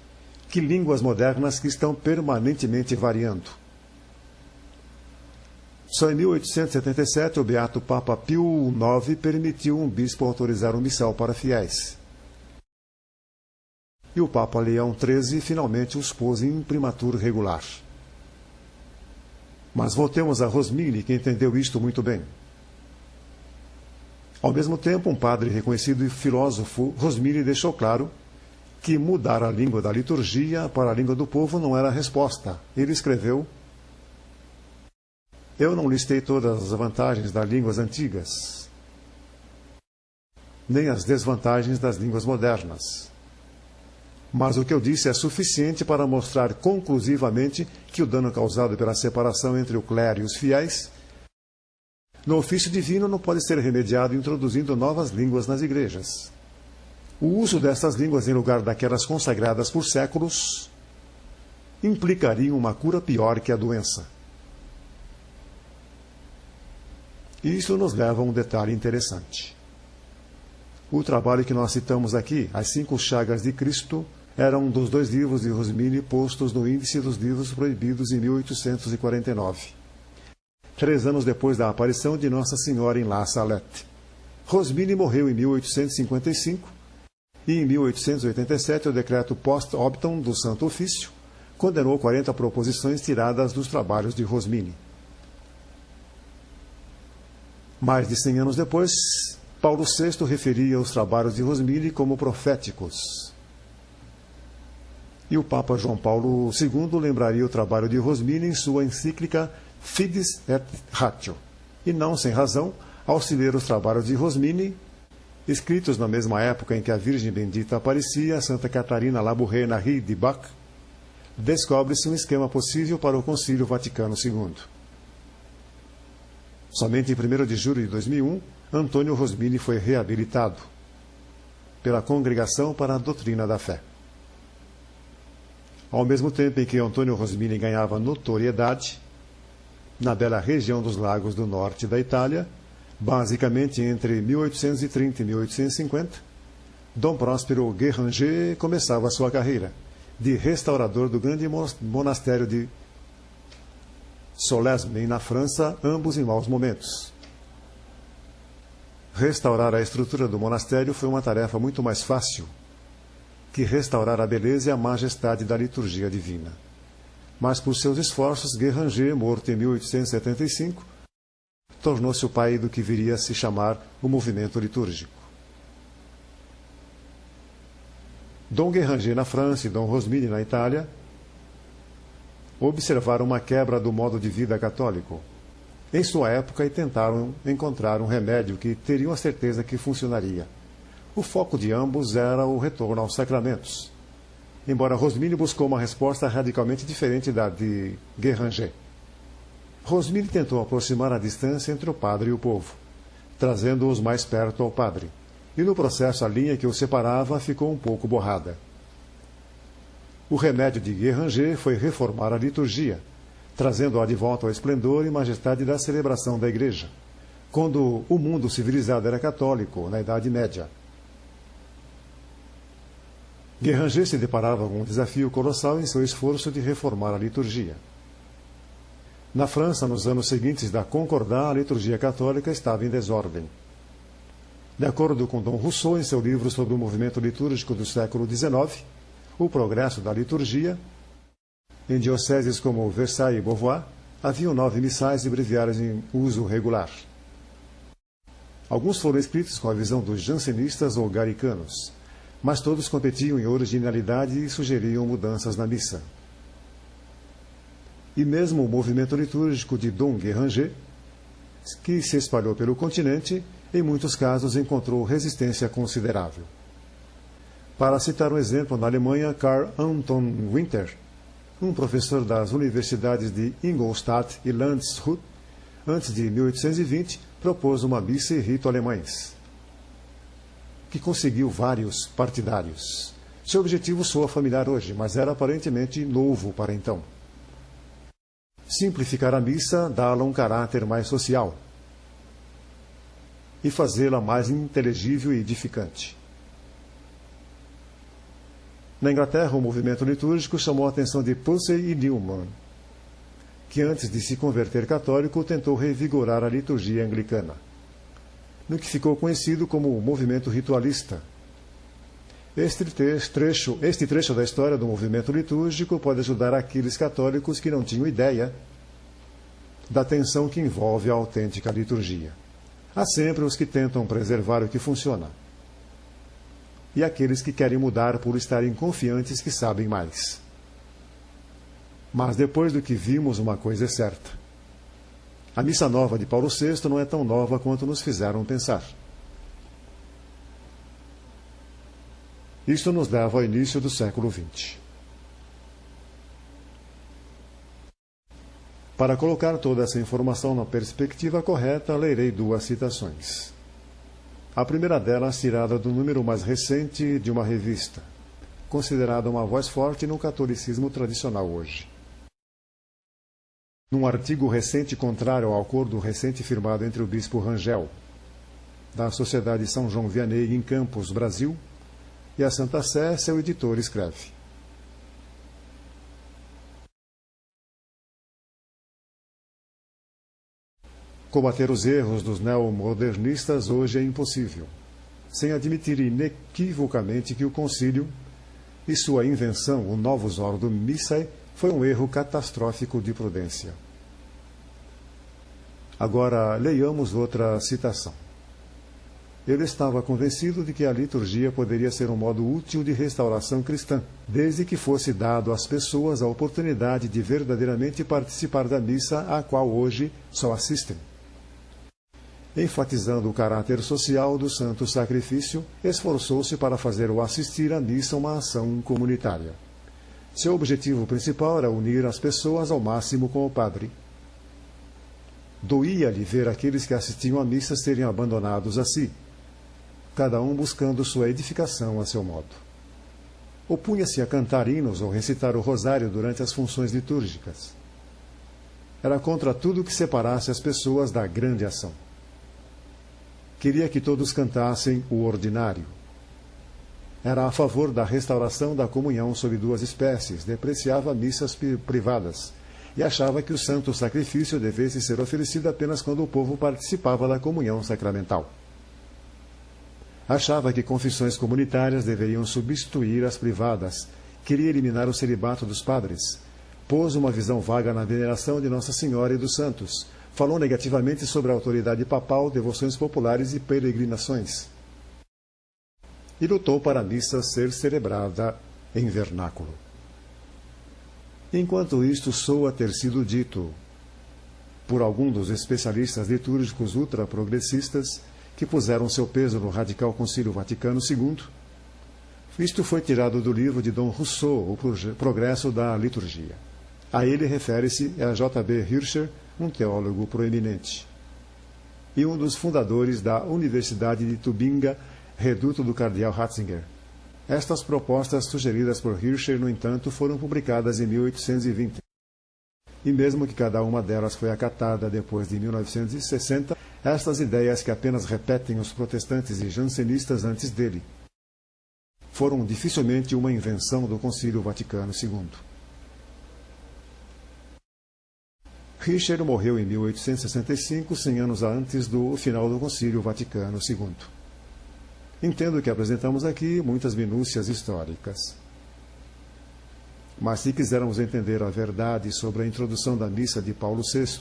que línguas modernas que estão permanentemente variando. Só em 1877, o beato Papa Pio IX permitiu um bispo autorizar um missal para fiéis. E o Papa Leão XIII finalmente os pôs em imprimatur regular. Mas voltemos a Rosmini, que entendeu isto muito bem. Ao mesmo tempo, um padre reconhecido e filósofo, Rosmini, deixou claro que mudar a língua da liturgia para a língua do povo não era a resposta. Ele escreveu: eu não listei todas as vantagens das línguas antigas, nem as desvantagens das línguas modernas. Mas o que eu disse é suficiente para mostrar conclusivamente que o dano causado pela separação entre o clero e os fiéis no ofício divino não pode ser remediado introduzindo novas línguas nas igrejas. O uso dessas línguas em lugar daquelas consagradas por séculos implicaria uma cura pior que a doença. Isso nos leva a um detalhe interessante. O trabalho que nós citamos aqui, As 5 Chagas de Cristo, era um dos 2 livros de Rosmini postos no Índice dos Livros Proibidos em 1849. 3 anos depois da aparição de Nossa Senhora em La Salette. Rosmini morreu em 1855 e em 1887 o decreto post-obtum do Santo Ofício condenou 40 proposições tiradas dos trabalhos de Rosmini. Mais de 100 anos depois, Paulo VI referia os trabalhos de Rosmini como proféticos. E o Papa João Paulo II lembraria o trabalho de Rosmini em sua encíclica Fides et Ratio. E não sem razão, ao se ler os trabalhos de Rosmini, escritos na mesma época em que a Virgem Bendita aparecia, Santa Catarina Labouré-Henri de Bach, descobre-se um esquema possível para o Concílio Vaticano II. Somente em 1º de julho de 2001, Antônio Rosmini foi reabilitado pela Congregação para a Doutrina da Fé. Ao mesmo tempo em que Antônio Rosmini ganhava notoriedade, na bela região dos lagos do norte da Itália, basicamente entre 1830 e 1850, Dom Próspero Guéranger começava sua carreira de restaurador do grande monastério de Solesmes, na França, ambos em maus momentos. Restaurar a estrutura do monastério foi uma tarefa muito mais fácil que restaurar a beleza e a majestade da liturgia divina. Mas por seus esforços, Guéranger, morto em 1875, tornou-se o pai do que viria a se chamar o movimento litúrgico. Dom Guéranger na França e Dom Rosmini na Itália observaram uma quebra do modo de vida católico em sua época e tentaram encontrar um remédio que teriam a certeza que funcionaria. O foco de ambos era o retorno aos sacramentos, embora Rosmini buscou uma resposta radicalmente diferente da de Guéranger. Rosmini tentou aproximar a distância entre o padre e o povo, trazendo-os mais perto ao padre, e no processo a linha que os separava ficou um pouco borrada. O remédio de Guéranger foi reformar a liturgia, trazendo-a de volta ao esplendor e majestade da celebração da Igreja, quando o mundo civilizado era católico, na Idade Média. Guéranger se deparava com um desafio colossal em seu esforço de reformar a liturgia. Na França, nos anos seguintes da Concordá, a liturgia católica estava em desordem. De acordo com Dom Rousseau, em seu livro sobre o movimento litúrgico do século XIX, O Progresso da Liturgia, em dioceses como Versailles e Beauvoir, haviam 9 missais e breviários em uso regular. Alguns foram escritos com a visão dos jansenistas ou galicanos, mas todos competiam em originalidade e sugeriam mudanças na missa. E mesmo o movimento litúrgico de Dom Guéranger, que se espalhou pelo continente, em muitos casos encontrou resistência considerável. Para citar um exemplo, na Alemanha, Karl Anton Winter, um professor das universidades de Ingolstadt e Landshut, antes de 1820, propôs uma missa e rito alemães, que conseguiu vários partidários. Seu objetivo soa familiar hoje, mas era aparentemente novo para então. Simplificar a missa, dá-la um caráter mais social e fazê-la mais inteligível e edificante. Na Inglaterra, o movimento litúrgico chamou a atenção de Pusey e Newman, que antes de se converter católico tentou revigorar a liturgia anglicana, no que ficou conhecido como o movimento ritualista. Este trecho da história do movimento litúrgico pode ajudar aqueles católicos que não tinham ideia da tensão que envolve a autêntica liturgia. Há sempre os que tentam preservar o que funciona. E aqueles que querem mudar por estarem confiantes que sabem mais. Mas depois do que vimos, uma coisa é certa. A missa nova de Paulo VI não é tão nova quanto nos fizeram pensar. Isto nos leva ao início do século XX. Para colocar toda essa informação na perspectiva correta, lerei duas citações. A primeira delas tirada do número mais recente de uma revista, considerada uma voz forte no catolicismo tradicional hoje. Num artigo recente contrário ao acordo recente firmado entre o bispo Rangel, da Sociedade São João Vianney em Campos, Brasil, e a Santa Sé, seu editor escreve: combater os erros dos neomodernistas hoje é impossível, sem admitir inequivocamente que o concílio e sua invenção, o Novus Ordo Missae, foi um erro catastrófico de prudência. Agora, leiamos outra citação. Ele estava convencido de que a liturgia poderia ser um modo útil de restauração cristã, desde que fosse dado às pessoas a oportunidade de verdadeiramente participar da missa a qual hoje só assistem. Enfatizando o caráter social do santo sacrifício, esforçou-se para fazer o assistir à missa uma ação comunitária. Seu objetivo principal era unir as pessoas ao máximo com o padre. Doía-lhe ver aqueles que assistiam à missa serem abandonados a si, cada um buscando sua edificação a seu modo. Opunha-se a cantar hinos ou recitar o rosário durante as funções litúrgicas. Era contra tudo que separasse as pessoas da grande ação. Queria que todos cantassem o ordinário. Era a favor da restauração da comunhão sob duas espécies, depreciava missas privadas e achava que o santo sacrifício devesse ser oferecido apenas quando o povo participava da comunhão sacramental. Achava que confissões comunitárias deveriam substituir as privadas, queria eliminar o celibato dos padres, pôs uma visão vaga na veneração de Nossa Senhora e dos santos, falou negativamente sobre a autoridade papal, devoções populares e peregrinações. E lutou para a missa ser celebrada em vernáculo. Enquanto isto soa ter sido dito por algum dos especialistas litúrgicos ultraprogressistas que puseram seu peso no radical Concílio Vaticano II, isto foi tirado do livro de Dom Rousseau, O Progresso da Liturgia. A ele refere-se a J.B. Hirscher, um teólogo proeminente, e um dos fundadores da Universidade de Tubinga, reduto do cardeal Ratzinger. Estas propostas sugeridas por Hirscher, no entanto, foram publicadas em 1820. E mesmo que cada uma delas foi acatada depois de 1960, estas ideias que apenas repetem os protestantes e jansenistas antes dele, foram dificilmente uma invenção do Concílio Vaticano II. Hirscher morreu em 1865, 100 anos antes do final do Concílio Vaticano II. Entendo que apresentamos aqui muitas minúcias históricas. Mas se quisermos entender a verdade sobre a introdução da missa de Paulo VI,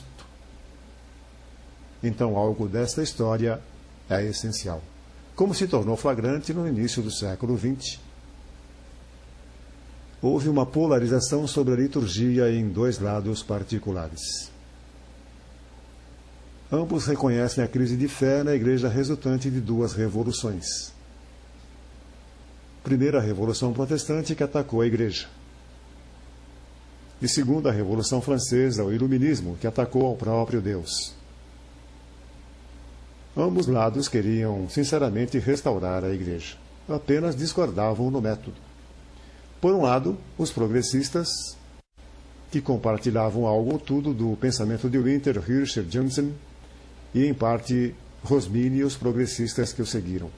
então algo desta história é essencial, como se tornou flagrante no início do século XX. Houve uma polarização sobre a liturgia em dois lados particulares. Ambos reconhecem a crise de fé na Igreja resultante de duas revoluções. Primeiro, a Revolução Protestante, que atacou a Igreja. E segundo, a Revolução Francesa, o Iluminismo, que atacou ao próprio Deus. Ambos lados queriam, sinceramente, restaurar a Igreja. Apenas discordavam no método. Por um lado, os progressistas, que compartilhavam algo ou tudo do pensamento de Winter, Hirscher, Jansen, e, em parte, Rosmini e os progressistas que o seguiram.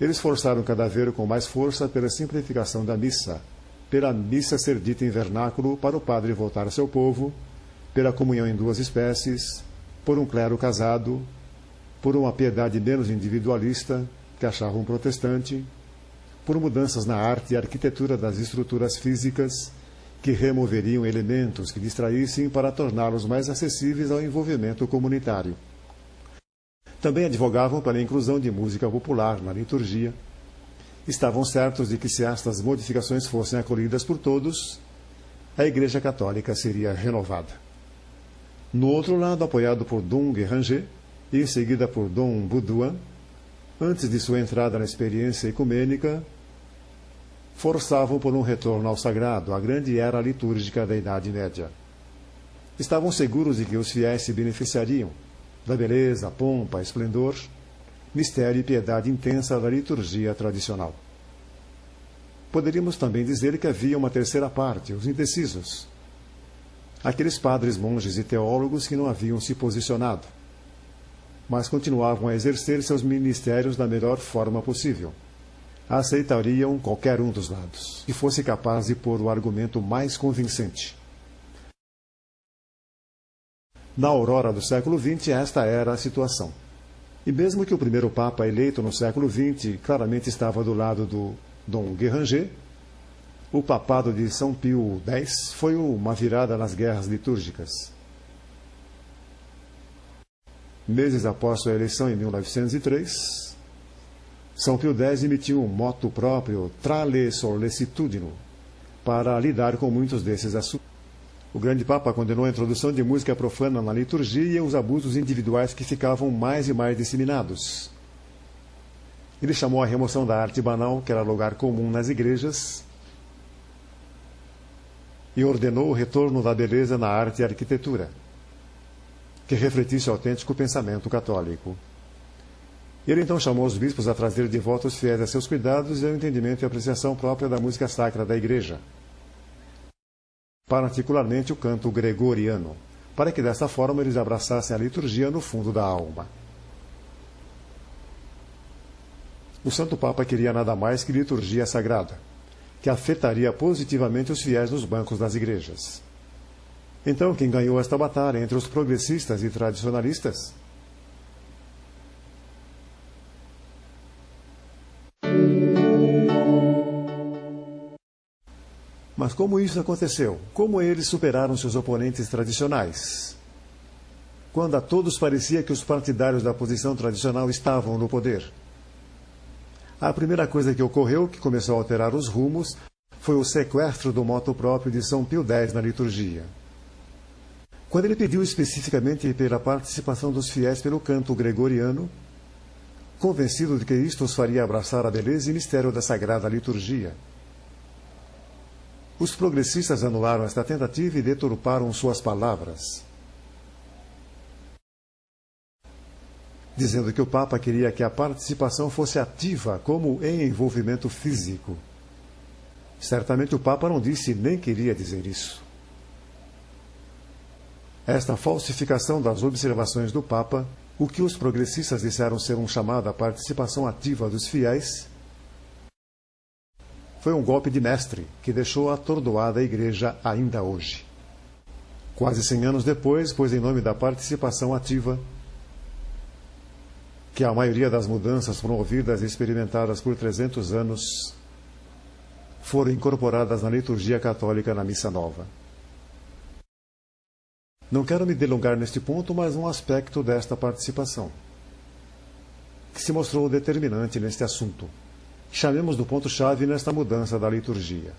Eles forçaram cada vez com mais força pela simplificação da missa, pela missa ser dita em vernáculo para o padre voltar ao seu povo, pela comunhão em duas espécies, por um clero casado, por uma piedade menos individualista, que achavam protestante, por mudanças na arte e arquitetura das estruturas físicas, que removeriam elementos que distraíssem para torná-los mais acessíveis ao envolvimento comunitário. Também advogavam pela inclusão de música popular na liturgia. Estavam certos de que, se estas modificações fossem acolhidas por todos, a Igreja Católica seria renovada. No outro lado, apoiado por Dom Guéranger e em seguida por Dom Baudouin, antes de sua entrada na experiência ecumênica, forçavam por um retorno ao sagrado, a grande era litúrgica da Idade Média. Estavam seguros de que os fiéis se beneficiariam da beleza, pompa, esplendor, mistério e piedade intensa da liturgia tradicional. Poderíamos também dizer que havia uma terceira parte, os indecisos. Aqueles padres, monges e teólogos que não haviam se posicionado, mas continuavam a exercer seus ministérios da melhor forma possível. Aceitariam qualquer um dos lados, que fosse capaz de pôr o argumento mais convincente. Na aurora do século XX, esta era a situação. E mesmo que o primeiro Papa eleito no século XX claramente estava do lado do Dom Guéranger, o papado de São Pio X foi uma virada nas guerras litúrgicas. Meses após sua eleição, em 1903, São Pio X emitiu um motu próprio, Trale Sollecitudino, para lidar com muitos desses assuntos. O grande Papa condenou a introdução de música profana na liturgia e os abusos individuais que ficavam mais e mais disseminados. Ele chamou a remoção da arte banal, que era lugar comum nas igrejas, e ordenou o retorno da beleza na arte e arquitetura, que refletisse o autêntico pensamento católico. Ele então chamou os bispos a trazer de volta os fiéis a seus cuidados e ao entendimento e apreciação própria da música sacra da Igreja, particularmente o canto gregoriano, para que desta forma eles abraçassem a liturgia no fundo da alma. O Santo Papa queria nada mais que liturgia sagrada, que afetaria positivamente os fiéis nos bancos das igrejas. Então, quem ganhou esta batalha entre os progressistas e tradicionalistas? Mas como isso aconteceu? Como eles superaram seus oponentes tradicionais? Quando a todos parecia que os partidários da posição tradicional estavam no poder. A primeira coisa que ocorreu, que começou a alterar os rumos, foi o sequestro do motu próprio de São Pio X na liturgia. Quando ele pediu especificamente pela participação dos fiéis pelo canto gregoriano, convencido de que isto os faria abraçar a beleza e mistério da sagrada liturgia. Os progressistas anularam esta tentativa e deturparam suas palavras, dizendo que o Papa queria que a participação fosse ativa, como em envolvimento físico. Certamente o Papa não disse nem queria dizer isso. Esta falsificação das observações do Papa, o que os progressistas disseram ser um chamado à participação ativa dos fiéis, foi um golpe de mestre que deixou atordoada a Igreja ainda hoje. Quase 100 anos depois, pois em nome da participação ativa, que a maioria das mudanças promovidas e experimentadas por 300 anos foram incorporadas na liturgia católica na Missa Nova. Não quero me delongar neste ponto, mas um aspecto desta participação, que se mostrou determinante neste assunto. Chamemos do ponto-chave nesta mudança da liturgia.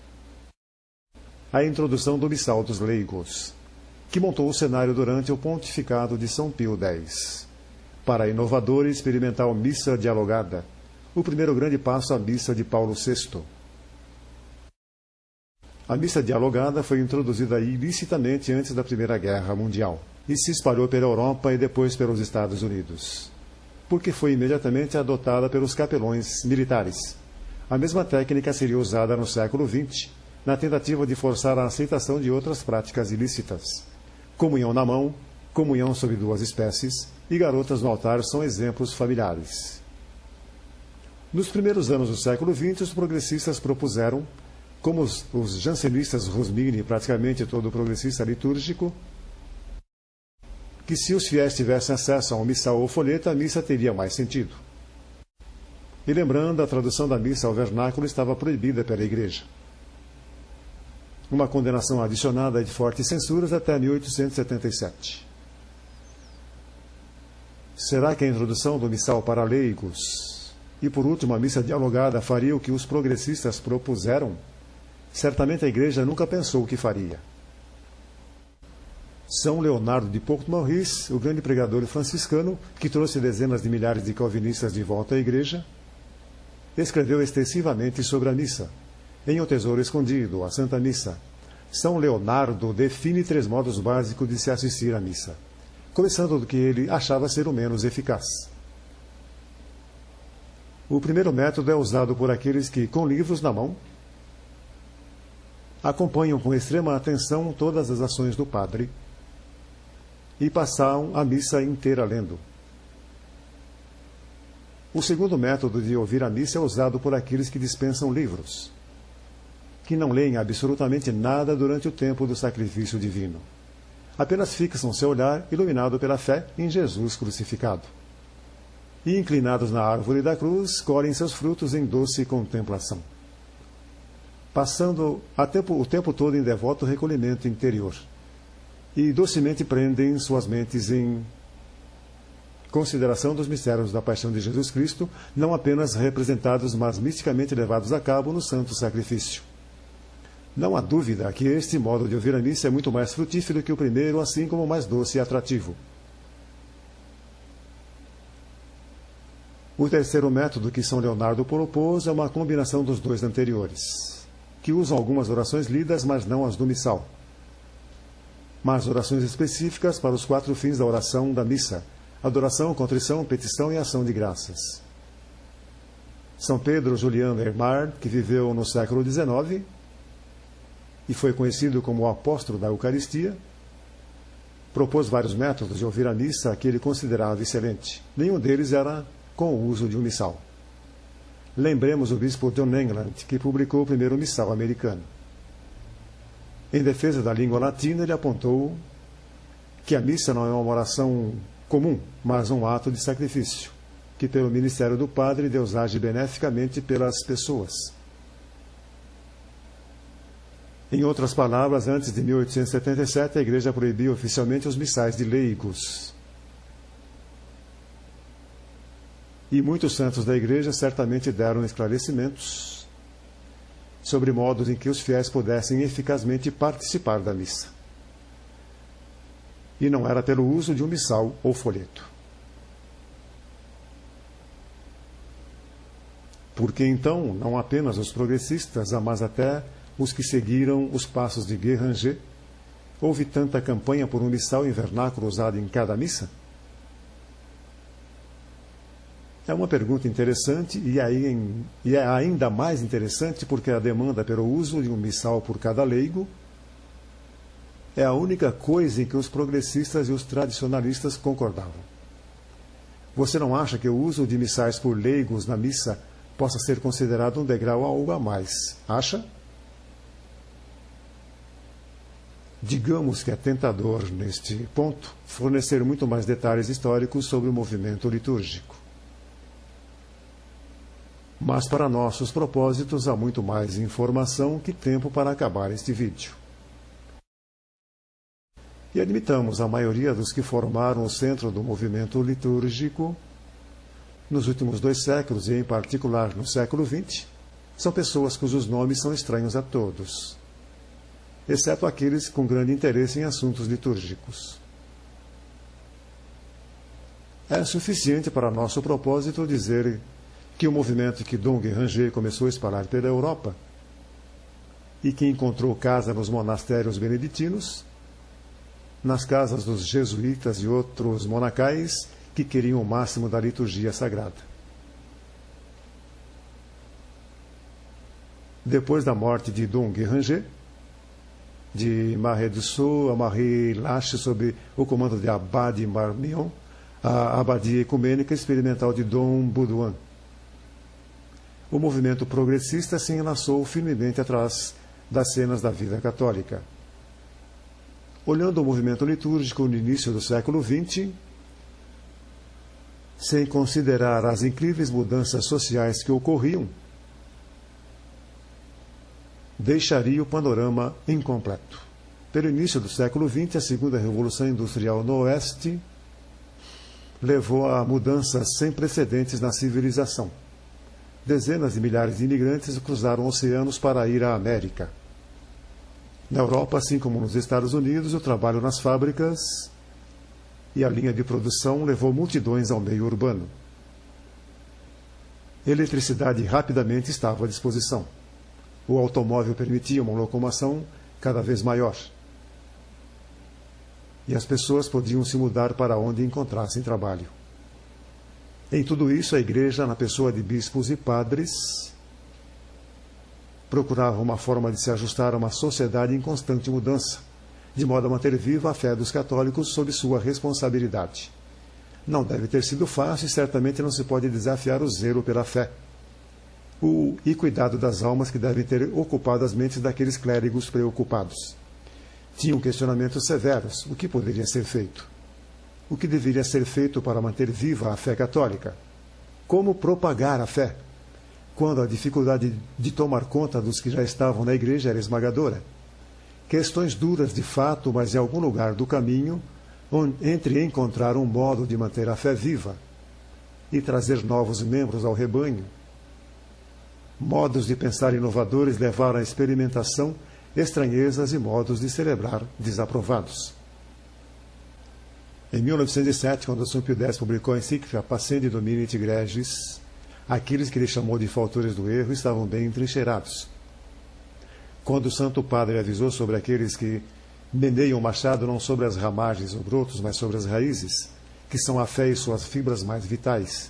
A introdução do Missal dos Leigos, que montou o cenário durante o pontificado de São Pio X. Para a inovadora e experimental missa dialogada, o primeiro grande passo à missa de Paulo VI. A missa dialogada foi introduzida ilicitamente antes da Primeira Guerra Mundial e se espalhou pela Europa e depois pelos Estados Unidos, porque foi imediatamente adotada pelos capelões militares. A mesma técnica seria usada no século XX, na tentativa de forçar a aceitação de outras práticas ilícitas. Comunhão na mão, comunhão sob duas espécies e garotas no altar são exemplos familiares. Nos primeiros anos do século XX, os progressistas propuseram, como os jansenistas Rosmini e praticamente todo o progressista litúrgico, que se os fiéis tivessem acesso a um missal ou folheto, a missa teria mais sentido. E lembrando, a tradução da missa ao vernáculo estava proibida pela Igreja. Uma condenação adicionada de fortes censuras até 1877. Será que a introdução do missal para leigos e, por último, a missa dialogada faria o que os progressistas propuseram? Certamente a Igreja nunca pensou o que faria. São Leonardo de Port-Maurice, o grande pregador franciscano, que trouxe dezenas de milhares de calvinistas de volta à Igreja, escreveu extensivamente sobre a missa. Em O Tesouro Escondido, a Santa Missa, São Leonardo define 3 modos básicos de se assistir à missa, começando do que ele achava ser o menos eficaz. O primeiro método é usado por aqueles que, com livros na mão, acompanham com extrema atenção todas as ações do padre e passam a missa inteira lendo. O segundo método de ouvir a missa é usado por aqueles que dispensam livros, que não leem absolutamente nada durante o tempo do sacrifício divino. Apenas fixam seu olhar, iluminado pela fé em Jesus crucificado. E, inclinados na árvore da cruz, colhem seus frutos em doce contemplação, passando o tempo todo em devoto recolhimento interior, e docemente prendem suas mentes em consideração dos mistérios da paixão de Jesus Cristo, não apenas representados, mas misticamente levados a cabo no santo sacrifício. Não há dúvida que este modo de ouvir a missa é muito mais frutífero que o primeiro, assim como mais doce e atrativo. O terceiro método que São Leonardo propôs é uma combinação dos 2 anteriores, que usam algumas orações lidas, mas não as do missal, mas orações específicas para os 4 fins da oração da missa: adoração, contrição, petição e ação de graças. São Pedro Julian Ehrmar, que viveu no século XIX e foi conhecido como o apóstolo da Eucaristia, propôs vários métodos de ouvir a missa que ele considerava excelente. Nenhum deles era com o uso de um missal. Lembremos o bispo John England, que publicou o primeiro missal americano. Em defesa da língua latina, ele apontou que a missa não é uma oração comum, mas um ato de sacrifício, que pelo ministério do padre Deus age beneficamente pelas pessoas. Em outras palavras, antes de 1877, a Igreja proibia oficialmente os missais de leigos. E muitos santos da Igreja certamente deram esclarecimentos sobre modos em que os fiéis pudessem eficazmente participar da missa. E não era pelo uso de um missal ou folheto. Porque então, não apenas os progressistas, mas até os que seguiram os passos de Guéranger, houve tanta campanha por um missal em vernáculo usado em cada missa? É uma pergunta interessante e é ainda mais interessante porque a demanda pelo uso de um missal por cada leigo é a única coisa em que os progressistas e os tradicionalistas concordavam. Você não acha que o uso de missais por leigos na missa possa ser considerado um degrau algo a mais? Acha? Digamos que é tentador, neste ponto, fornecer muito mais detalhes históricos sobre o movimento litúrgico. Mas para nossos propósitos há muito mais informação que tempo para acabar este vídeo. E admitamos a maioria dos que formaram o centro do movimento litúrgico nos últimos 2 séculos, e em particular no século XX, são pessoas cujos nomes são estranhos a todos, exceto aqueles com grande interesse em assuntos litúrgicos. É suficiente para nosso propósito dizer que o movimento que Dom Guéranger começou a espalhar pela Europa e que encontrou casa nos monastérios beneditinos, nas casas dos jesuítas e outros monacais que queriam o máximo da liturgia sagrada. Depois da morte de Dom Guéranger, de Marais du Sceau a Marie Lache, sob o comando de Abade Marmion, a abadia ecumênica experimental de Dom Baudouin, o movimento progressista se enlaçou firmemente atrás das cenas da vida católica. Olhando o movimento litúrgico no início do século XX, sem considerar as incríveis mudanças sociais que ocorriam, deixaria o panorama incompleto. Pelo início do século XX, a segunda revolução industrial no Oeste levou a mudanças sem precedentes na civilização. Dezenas de milhares de imigrantes cruzaram oceanos para ir à América. Na Europa, assim como nos Estados Unidos, o trabalho nas fábricas e a linha de produção levou multidões ao meio urbano. Eletricidade rapidamente estava à disposição. O automóvel permitia uma locomoção cada vez maior. E as pessoas podiam se mudar para onde encontrassem trabalho. Em tudo isso, a igreja, na pessoa de bispos e padres, procurava uma forma de se ajustar a uma sociedade em constante mudança, de modo a manter viva a fé dos católicos sob sua responsabilidade. Não deve ter sido fácil e certamente não se pode desafiar o zelo pela fé. E cuidado das almas que devem ter ocupado as mentes daqueles clérigos preocupados. Tinham questionamentos severos. O que poderia ser feito? O que deveria ser feito para manter viva a fé católica? Como propagar a fé? Quando a dificuldade de tomar conta dos que já estavam na igreja era esmagadora. Questões duras de fato, mas em algum lugar do caminho, entre encontrar um modo de manter a fé viva e trazer novos membros ao rebanho. Modos de pensar inovadores levaram à experimentação, estranhezas e modos de celebrar desaprovados. Em 1907, quando São Pio X publicou a encíclica Pascendi Domini et Gregis, aqueles que ele chamou de faltores do erro estavam bem entrincheirados. Quando o Santo Padre avisou sobre aqueles que meneiam o machado não sobre as ramagens ou brotos, mas sobre as raízes, que são a fé e suas fibras mais vitais,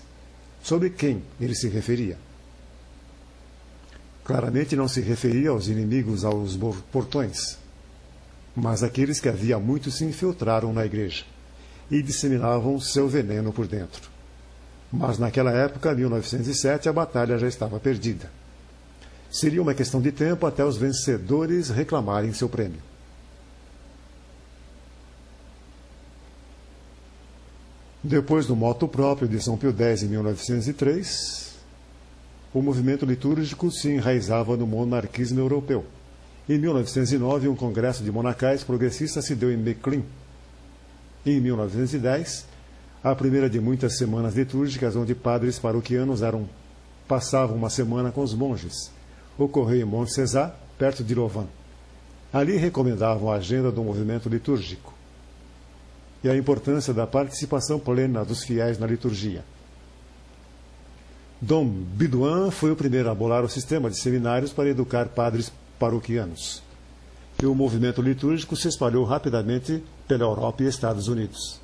sobre quem ele se referia? Claramente não se referia aos inimigos aos portões, mas àqueles que havia muito se infiltraram na igreja e disseminavam seu veneno por dentro. Mas naquela época, 1907, a batalha já estava perdida. Seria uma questão de tempo até os vencedores reclamarem seu prêmio. Depois do motu próprio de São Pio X em 1903, o movimento litúrgico se enraizava no monarquismo europeu. Em 1909, um congresso de monacais progressistas se deu em Mechlin. Em 1910, a primeira de muitas semanas litúrgicas onde padres paroquianos passavam uma semana com os monges, ocorreu em Montcésar, perto de Louvain. Ali recomendavam a agenda do movimento litúrgico e a importância da participação plena dos fiéis na liturgia. Dom Bidouin foi o primeiro a bolar o sistema de seminários para educar padres paroquianos. E o movimento litúrgico se espalhou rapidamente pela Europa e Estados Unidos,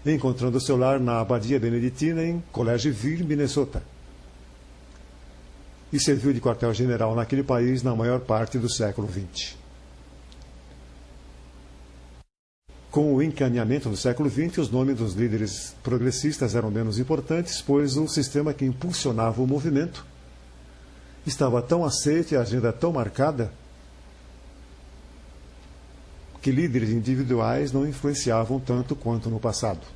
encontrando seu lar na Abadia Beneditina em Collegeville, Minnesota, e serviu de quartel-general naquele país na maior parte do século XX. Com o encaminhamento do século XX, os nomes dos líderes progressistas eram menos importantes, pois o sistema que impulsionava o movimento estava tão aceito e a agenda tão marcada que líderes individuais não influenciavam tanto quanto no passado.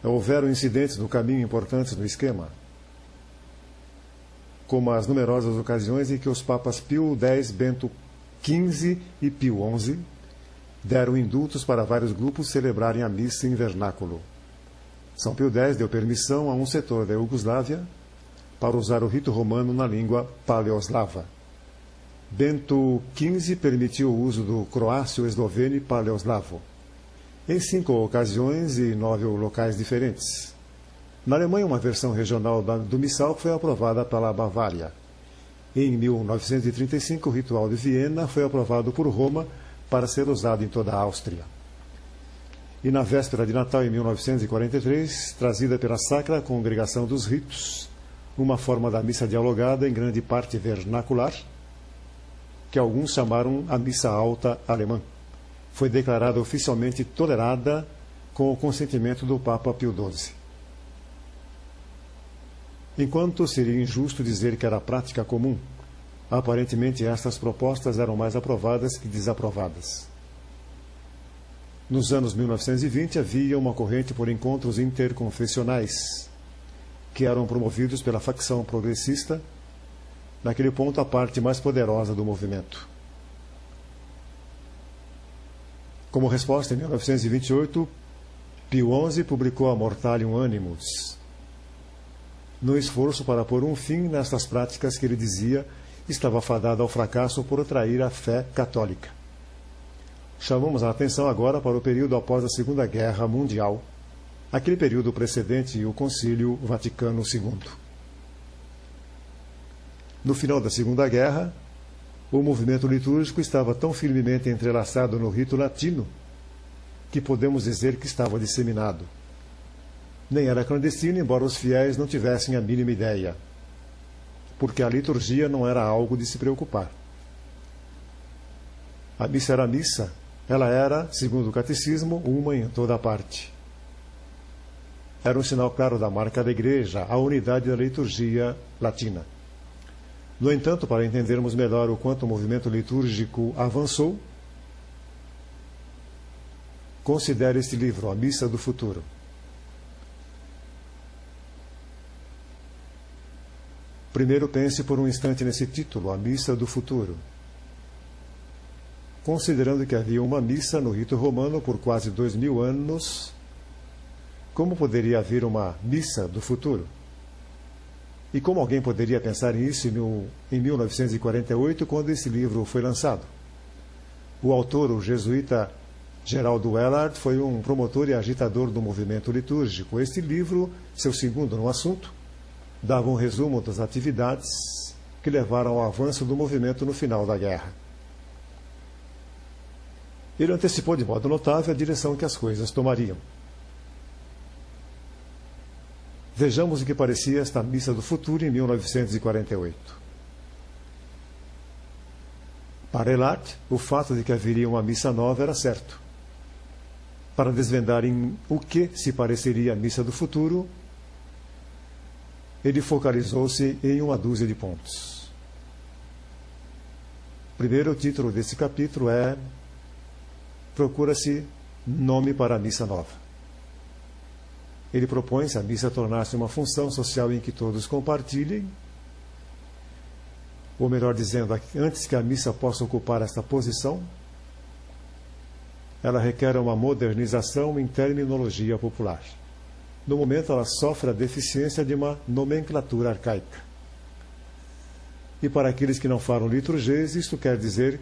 Houveram incidentes no caminho importantes no esquema, como as numerosas ocasiões em que os papas Pio X, Bento XV e Pio XI deram indultos para vários grupos celebrarem a missa em vernáculo. São Pio X deu permissão a um setor da Iugoslávia para usar o rito romano na língua paleoslava. Bento XV permitiu o uso do croácio, esloveno e paleoslavo, em 5 ocasiões e 9 locais diferentes. Na Alemanha, uma versão regional do missal foi aprovada pela Bavária. Em 1935, o ritual de Viena foi aprovado por Roma para ser usado em toda a Áustria. E na véspera de Natal, em 1943, trazida pela Sacra Congregação dos Ritos, uma forma da missa dialogada, em grande parte vernacular, que alguns chamaram a missa alta alemã, foi declarada oficialmente tolerada com o consentimento do Papa Pio XII. Enquanto seria injusto dizer que era prática comum, aparentemente estas propostas eram mais aprovadas que desaprovadas. Nos anos 1920 havia uma corrente por encontros interconfessionais, que eram promovidos pela facção progressista, naquele ponto a parte mais poderosa do movimento. Como resposta, em 1928, Pio XI publicou a Mortalium Animus, no esforço para pôr um fim nestas práticas que ele dizia estava fadada ao fracasso por trair a fé católica. Chamamos a atenção agora para o período após a Segunda Guerra Mundial, aquele período precedente o Concílio Vaticano II. No final da Segunda Guerra, o movimento litúrgico estava tão firmemente entrelaçado no rito latino que podemos dizer que estava disseminado. Nem era clandestino, embora os fiéis não tivessem a mínima ideia, porque a liturgia não era algo de se preocupar. A missa era missa, ela era, segundo o catecismo, uma em toda parte. Era um sinal claro da marca da Igreja, a unidade da liturgia latina. No entanto, para entendermos melhor o quanto o movimento litúrgico avançou, considere este livro, A Missa do Futuro. Primeiro pense por um instante nesse título, A Missa do Futuro. Considerando que havia uma missa no rito romano por quase 2000 anos, como poderia haver uma missa do futuro? E como alguém poderia pensar nisso em 1948, quando esse livro foi lançado? O autor, o jesuíta Geraldo Wellard, foi um promotor e agitador do movimento litúrgico. Este livro, seu segundo no assunto, dava um resumo das atividades que levaram ao avanço do movimento no final da guerra. Ele antecipou de modo notável a direção que as coisas tomariam. Vejamos o que parecia esta missa do futuro em 1948. Para Elard, o fato de que haveria uma missa nova era certo. Para desvendar em o que se pareceria a missa do futuro, ele focalizou-se em uma dúzia de pontos. Primeiro, o título desse capítulo é Procura-se nome para a missa nova. Ele propõe se a missa tornasse uma função social em que todos compartilhem, ou melhor dizendo, antes que a missa possa ocupar esta posição, ela requer uma modernização em terminologia popular. No momento, ela sofre a deficiência de uma nomenclatura arcaica. E para aqueles que não falam liturgês, isto quer dizer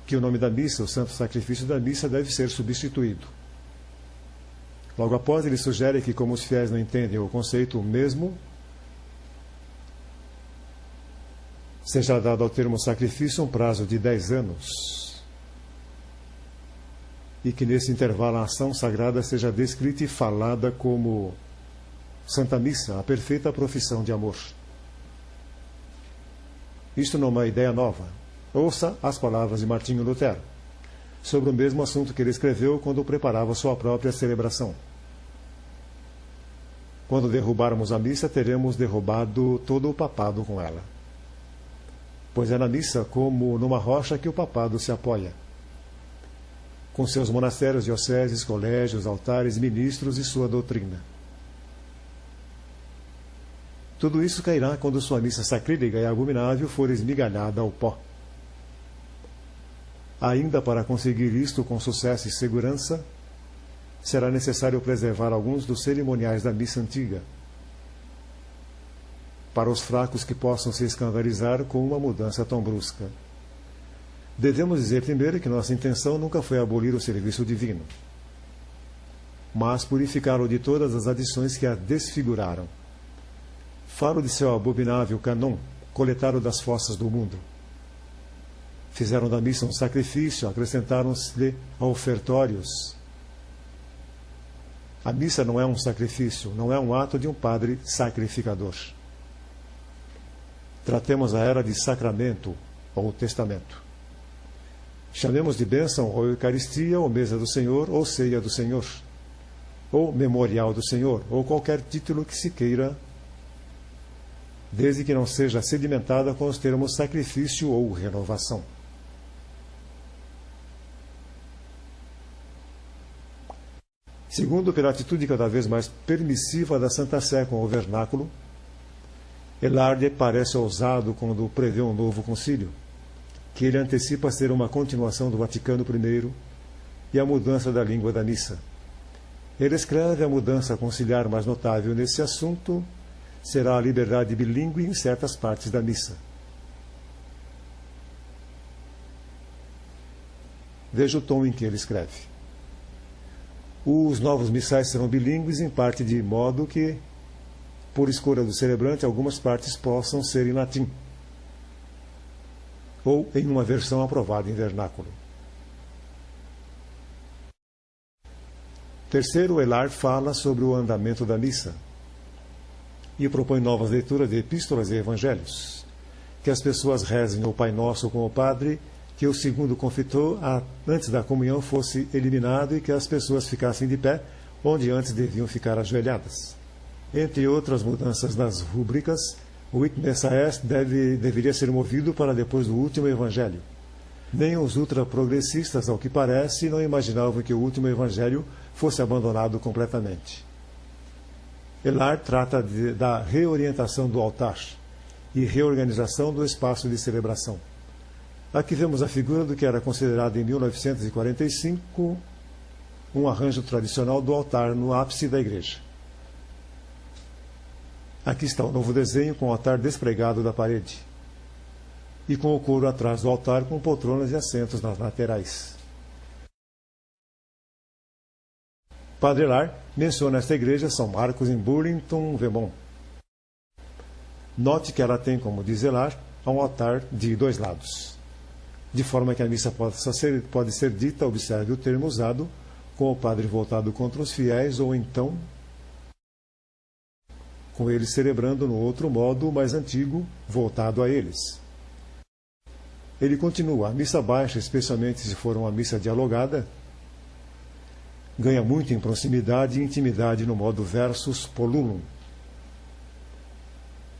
que o nome da missa, o santo sacrifício da missa, deve ser substituído. Logo após, ele sugere que, como os fiéis não entendem o conceito mesmo, seja dado ao termo sacrifício um prazo de 10 anos. E que nesse intervalo a ação sagrada seja descrita e falada como Santa Missa, a perfeita profissão de amor. Isto não é uma ideia nova. Ouça as palavras de Martinho Lutero, sobre o mesmo assunto que ele escreveu quando preparava sua própria celebração. Quando derrubarmos a missa, teremos derrubado todo o papado com ela. Pois é na missa, como numa rocha, que o papado se apoia, com seus monastérios, dioceses, colégios, altares, ministros e sua doutrina. Tudo isso cairá quando sua missa sacrílega e abominável for esmigalhada ao pó. Ainda para conseguir isto com sucesso e segurança, será necessário preservar alguns dos cerimoniais da missa antiga, para os fracos que possam se escandalizar com uma mudança tão brusca. Devemos dizer primeiro que nossa intenção nunca foi abolir o serviço divino, mas purificá-lo de todas as adições que a desfiguraram. Falo de seu abominável canon, coletado das fossas do mundo. Fizeram da missa um sacrifício, acrescentaram-se ofertórios. A missa não é um sacrifício, não é um ato de um padre sacrificador. Tratemos a era de sacramento ou testamento. Chamemos de bênção ou Eucaristia, ou Mesa do Senhor, ou Ceia do Senhor, ou Memorial do Senhor, ou qualquer título que se queira, desde que não seja sedimentada com os termos sacrifício ou renovação. Segundo, pela atitude cada vez mais permissiva da Santa Sé com o vernáculo, Elard parece ousado quando prevê um novo concílio, que ele antecipa ser uma continuação do Vaticano I, e a mudança da língua da missa. Ele escreve: a mudança conciliar mais notável nesse assunto será a liberdade bilíngue em certas partes da missa. Veja o tom em que ele escreve. Os novos missais serão bilíngues em parte de modo que, por escolha do celebrante, algumas partes possam ser em latim ou em uma versão aprovada em vernáculo. Terceiro, Elard fala sobre o andamento da missa e propõe novas leituras de epístolas e evangelhos, que as pessoas rezem o Pai Nosso com o Padre, que o segundo confitor, antes da comunhão, fosse eliminado e que as pessoas ficassem de pé, onde antes deviam ficar ajoelhadas. Entre outras mudanças nas rúbricas, o Hic Missa Est deveria ser movido para depois do último evangelho. Nem os ultraprogressistas, ao que parece, não imaginavam que o último evangelho fosse abandonado completamente. Elard trata da reorientação do altar e reorganização do espaço de celebração. Aqui vemos a figura do que era considerado em 1945 um arranjo tradicional do altar no ápice da igreja. Aqui está o novo desenho com o altar despregado da parede e com o coro atrás do altar com poltronas e assentos nas laterais. Padre Elard menciona esta igreja São Marcos em Burlington, Vermont. Note que ela tem, como diz Elard, um altar de 2 lados, de forma que a missa pode ser dita, observe o termo usado, com o padre voltado contra os fiéis, ou então com eles celebrando no outro modo, mais antigo, voltado a eles. Ele continua: a missa baixa, especialmente se for uma missa dialogada, ganha muito em proximidade e intimidade no modo versus polulum.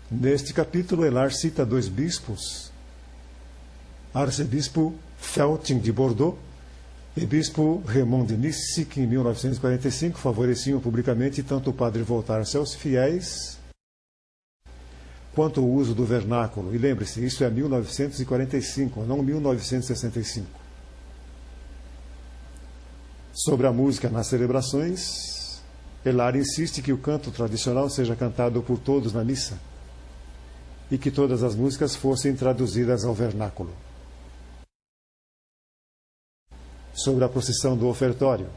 Neste capítulo, Elard cita 2 bispos, arcebispo Feltin de Bordeaux e bispo Raymond de Nice, que em 1945 favoreciam publicamente tanto o padre voltar-se aos fiéis quanto o uso do vernáculo. E lembre-se, isso é 1945, não 1965. Sobre a música nas celebrações, Elard insiste que o canto tradicional seja cantado por todos na missa e que todas as músicas fossem traduzidas ao vernáculo. Sobre a procissão do ofertório,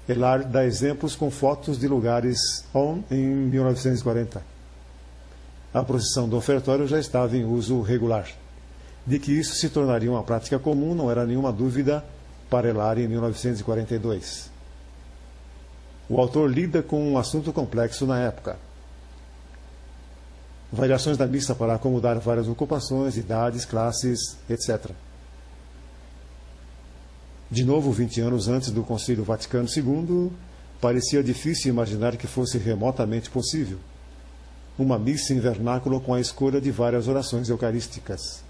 Elard dá exemplos com fotos de lugares em 1940. A procissão do ofertório já estava em uso regular. De que isso se tornaria uma prática comum não era nenhuma dúvida para Elard em 1942. O autor lida com um assunto complexo na época. Variações da missa para acomodar várias ocupações, idades, classes, etc. De novo, 20 anos antes do Concílio Vaticano II, parecia difícil imaginar que fosse remotamente possível uma missa em vernáculo com a escolha de várias orações eucarísticas.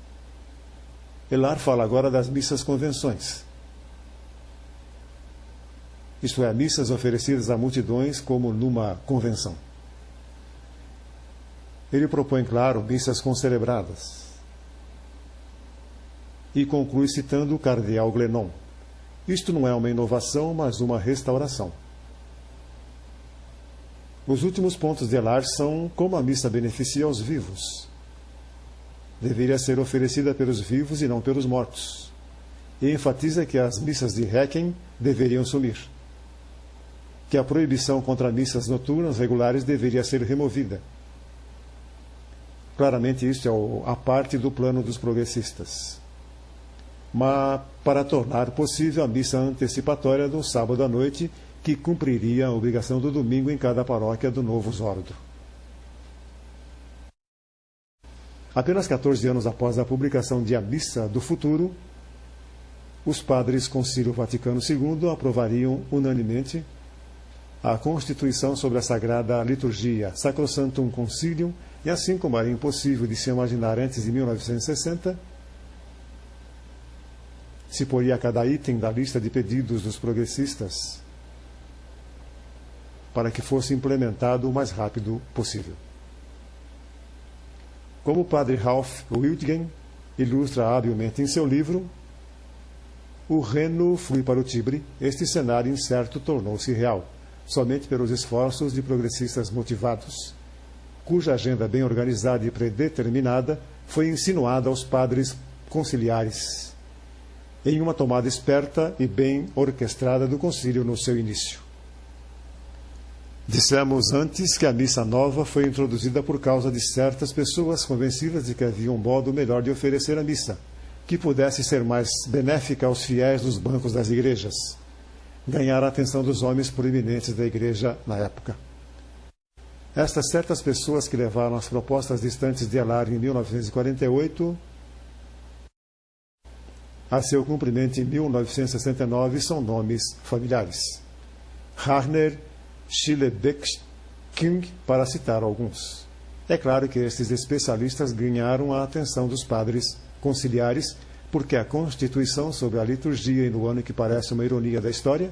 Elard fala agora das missas convenções, isto é, missas oferecidas a multidões como numa convenção. Ele propõe, claro, missas concelebradas e conclui citando o cardeal Glenon. Isto não é uma inovação, mas uma restauração. Os últimos pontos de Elard são como a missa beneficia os vivos. Deveria ser oferecida pelos vivos e não pelos mortos. E enfatiza que as missas de Requiem deveriam sumir. Que a proibição contra missas noturnas regulares deveria ser removida. Claramente isso é a parte do plano dos progressistas. Mas para tornar possível a missa antecipatória do sábado à noite, que cumpriria a obrigação do domingo em cada paróquia do novo Zordo. Apenas 14 anos após a publicação de A Missa do Futuro, os padres Concílio Vaticano II aprovariam unanimemente a Constituição sobre a Sagrada Liturgia, Sacrosanctum Concilium, e assim como era impossível de se imaginar antes de 1960, se poria a cada item da lista de pedidos dos progressistas para que fosse implementado o mais rápido possível. Como o padre Ralph Wiltgen ilustra habilmente em seu livro, O Reno flui para o Tibre. Este cenário incerto tornou-se real, somente pelos esforços de progressistas motivados, cuja agenda bem organizada e predeterminada foi insinuada aos padres conciliares, em uma tomada esperta e bem orquestrada do concílio no seu início. Dissemos antes que a missa nova foi introduzida por causa de certas pessoas convencidas de que havia um modo melhor de oferecer a missa, que pudesse ser mais benéfica aos fiéis dos bancos das igrejas, ganhar a atenção dos homens proeminentes da igreja na época. Estas certas pessoas que levaram as propostas distantes de Elar em 1948 a seu cumprimento em 1969 são nomes familiares. Harner, Schillebeck, King, para citar alguns. É claro que estes especialistas ganharam a atenção dos padres conciliares porque a Constituição sobre a liturgia, e no ano que parece uma ironia da história,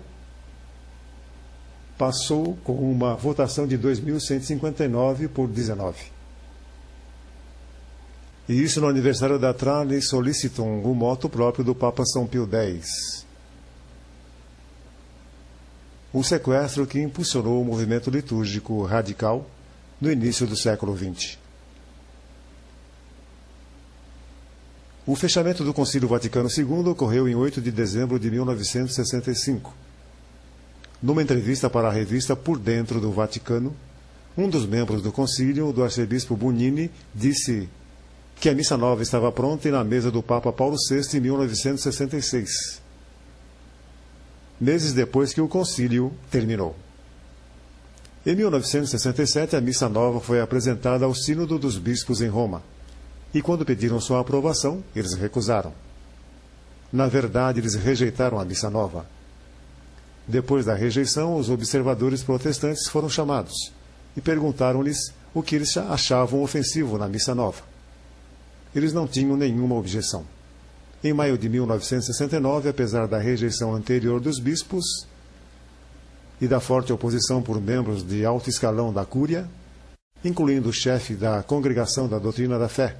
passou com uma votação de 2.159 por 19. E isso no aniversário da Trali Solicitum, o moto próprio do Papa São Pio X. O sequestro que impulsionou o movimento litúrgico radical no início do século XX. O fechamento do Concílio Vaticano II ocorreu em 8 de dezembro de 1965. Numa entrevista para a revista Por Dentro do Vaticano, um dos membros do concílio, do arcebispo Bonini, disse que a missa nova estava pronta e na mesa do Papa Paulo VI em 1966, meses depois que o concílio terminou. Em 1967, a missa nova foi apresentada ao Sínodo dos Bispos em Roma, e quando pediram sua aprovação, eles recusaram. Na verdade, eles rejeitaram a missa nova. Depois da rejeição, os observadores protestantes foram chamados e perguntaram-lhes o que eles achavam ofensivo na missa nova. Eles não tinham nenhuma objeção. Em maio de 1969, apesar da rejeição anterior dos bispos e da forte oposição por membros de alto escalão da Cúria, incluindo o chefe da Congregação da Doutrina da Fé,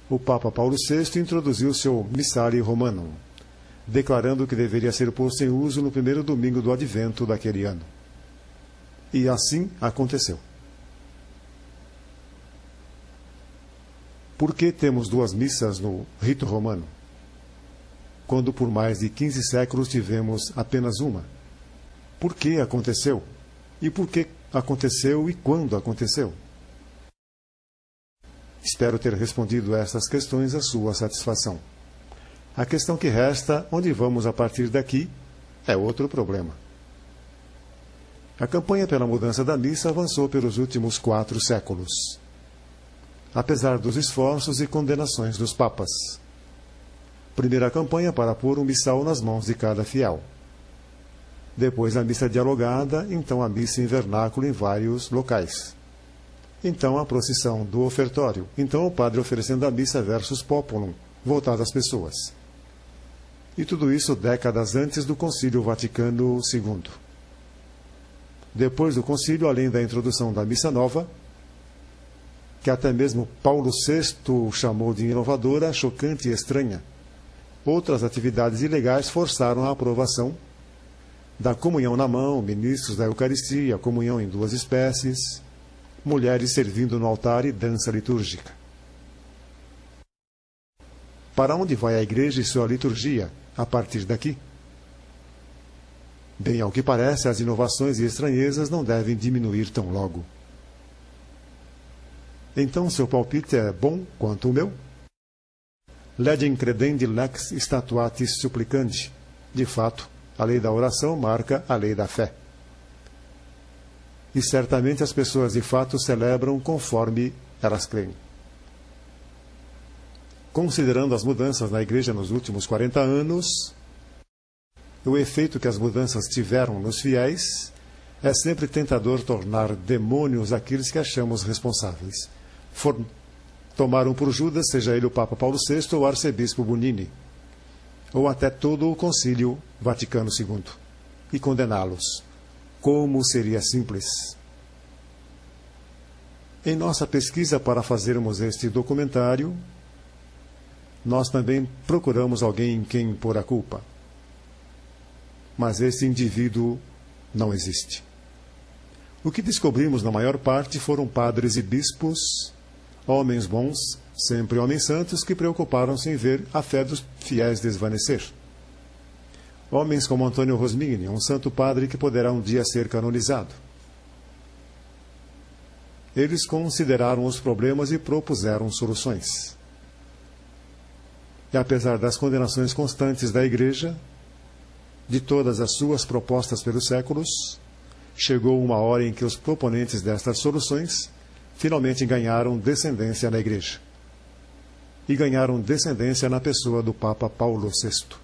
o Papa Paulo VI introduziu seu Missale Romanum, declarando que deveria ser posto em uso no primeiro domingo do Advento daquele ano. E assim aconteceu. Por que temos duas missas no rito romano, quando por mais de 15 séculos tivemos apenas uma? Por que aconteceu? E por que aconteceu e quando aconteceu? Espero ter respondido a estas questões à sua satisfação. A questão que resta, onde vamos a partir daqui, é outro problema. A campanha pela mudança da missa avançou pelos últimos 4 séculos, apesar dos esforços e condenações dos papas. Primeira campanha para pôr um missal nas mãos de cada fiel. Depois a missa dialogada, então a missa em vernáculo em vários locais. Então a procissão do ofertório, então o padre oferecendo a missa versus populum, voltada às pessoas. E tudo isso décadas antes do Concílio Vaticano II. Depois do concílio, além da introdução da missa nova, que até mesmo Paulo VI chamou de inovadora, chocante e estranha, outras atividades ilegais forçaram a aprovação da comunhão na mão, ministros da Eucaristia, comunhão em 2 espécies, mulheres servindo no altar e dança litúrgica. Para onde vai a igreja e sua liturgia a partir daqui? Bem, ao que parece, as inovações e estranhezas não devem diminuir tão logo. Então, seu palpite é bom quanto o meu? Legem credendi lex statuatis supplicandi. De fato, a lei da oração marca a lei da fé. E certamente as pessoas de fato celebram conforme elas creem. Considerando as mudanças na igreja nos últimos 40 anos, o efeito que as mudanças tiveram nos fiéis, é sempre tentador tornar demônios aqueles que achamos responsáveis. Tomaram por Judas, seja ele o Papa Paulo VI ou o arcebispo Bonini, ou até todo o Concílio Vaticano II, e condená-los. Como seria simples. Em nossa pesquisa para fazermos este documentário, nós também procuramos alguém em quem pôr a culpa. Mas esse indivíduo não existe. O que descobrimos na maior parte foram padres e bispos, homens bons, sempre homens santos, que preocuparam-se em ver a fé dos fiéis desvanecer. Homens como Antônio Rosmini, um santo padre que poderá um dia ser canonizado. Eles consideraram os problemas e propuseram soluções. E apesar das condenações constantes da Igreja, de todas as suas propostas pelos séculos, chegou uma hora em que os proponentes destas soluções finalmente ganharam descendência na Igreja. E ganharam descendência na pessoa do Papa Paulo VI.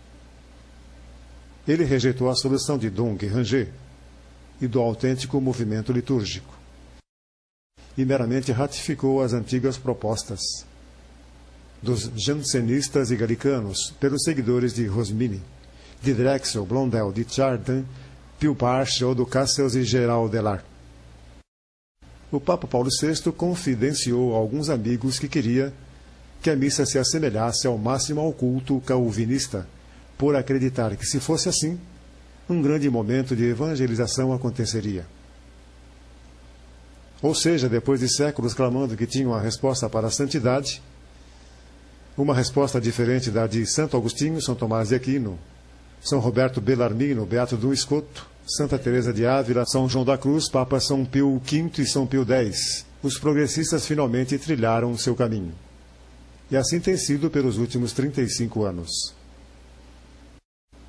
Ele rejeitou a solução de Dom Guéranger e do autêntico movimento litúrgico, e meramente ratificou as antigas propostas dos jansenistas e galicanos pelos seguidores de Rosmini, de Drexel, Blondel, de Chardin, Pilpach ou do Cassels e Gerald Delard. O Papa Paulo VI confidenciou a alguns amigos que queria que a missa se assemelhasse ao máximo ao culto calvinista, por acreditar que, se fosse assim, um grande momento de evangelização aconteceria. Ou seja, depois de séculos clamando que tinham a resposta para a santidade, uma resposta diferente da de Santo Agostinho, São Tomás de Aquino, São Roberto Bellarmino, Beato Dom Escoto, Santa Teresa de Ávila, São João da Cruz, Papa São Pio V e São Pio X, os progressistas finalmente trilharam o seu caminho. E assim tem sido pelos últimos 35 anos.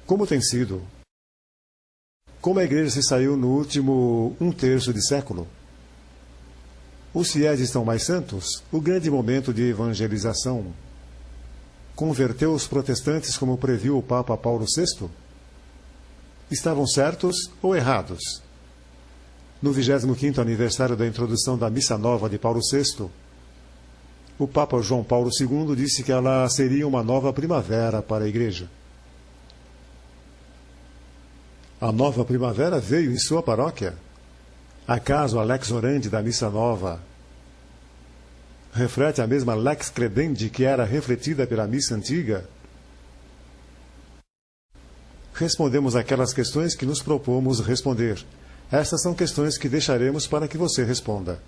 Como tem sido? Como a Igreja se saiu no último 1/3 de século? Os fiéis estão mais santos? O grande momento de evangelização converteu os protestantes como previu o Papa Paulo VI? Estavam certos ou errados? No 25º aniversário da introdução da Missa Nova de Paulo VI, o Papa João Paulo II disse que ela seria uma nova primavera para a Igreja. A nova primavera veio em sua paróquia? Acaso a lex orandi da Missa Nova reflete a mesma lex credendi que era refletida pela Missa Antiga? Respondemos aquelas questões que nos propomos responder. Estas são questões que deixaremos para que você responda.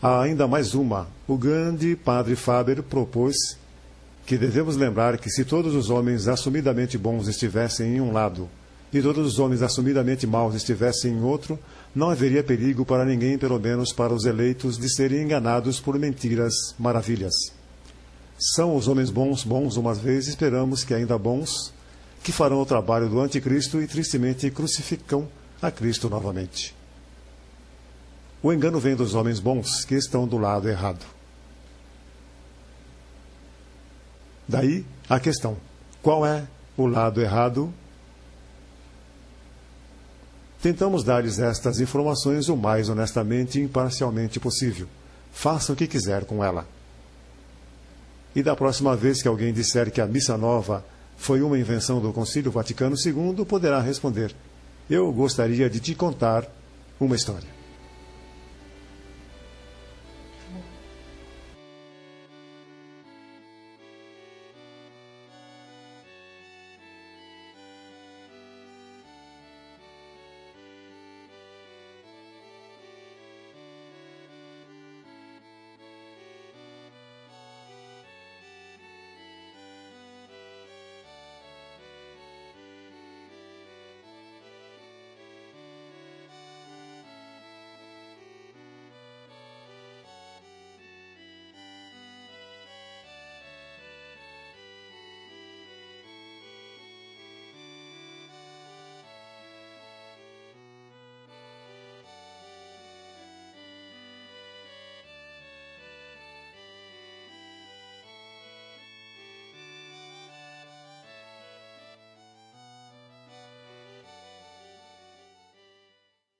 Há ainda mais uma. O grande padre Faber propôs que devemos lembrar que se todos os homens assumidamente bons estivessem em um lado e todos os homens assumidamente maus estivessem em outro, não haveria perigo para ninguém, pelo menos para os eleitos, de serem enganados por mentiras maravilhas. São os homens bons uma vez, esperamos que ainda bons, que farão o trabalho do anticristo e tristemente crucificam a Cristo novamente. O engano vem dos homens bons que estão do lado errado. Daí a questão: qual é o lado errado? Tentamos dar-lhes estas informações o mais honestamente e imparcialmente possível. Faça o que quiser com ela. E da próxima vez que alguém disser que a Missa Nova foi uma invenção do Concílio Vaticano II, poderá responder: eu gostaria de te contar uma história.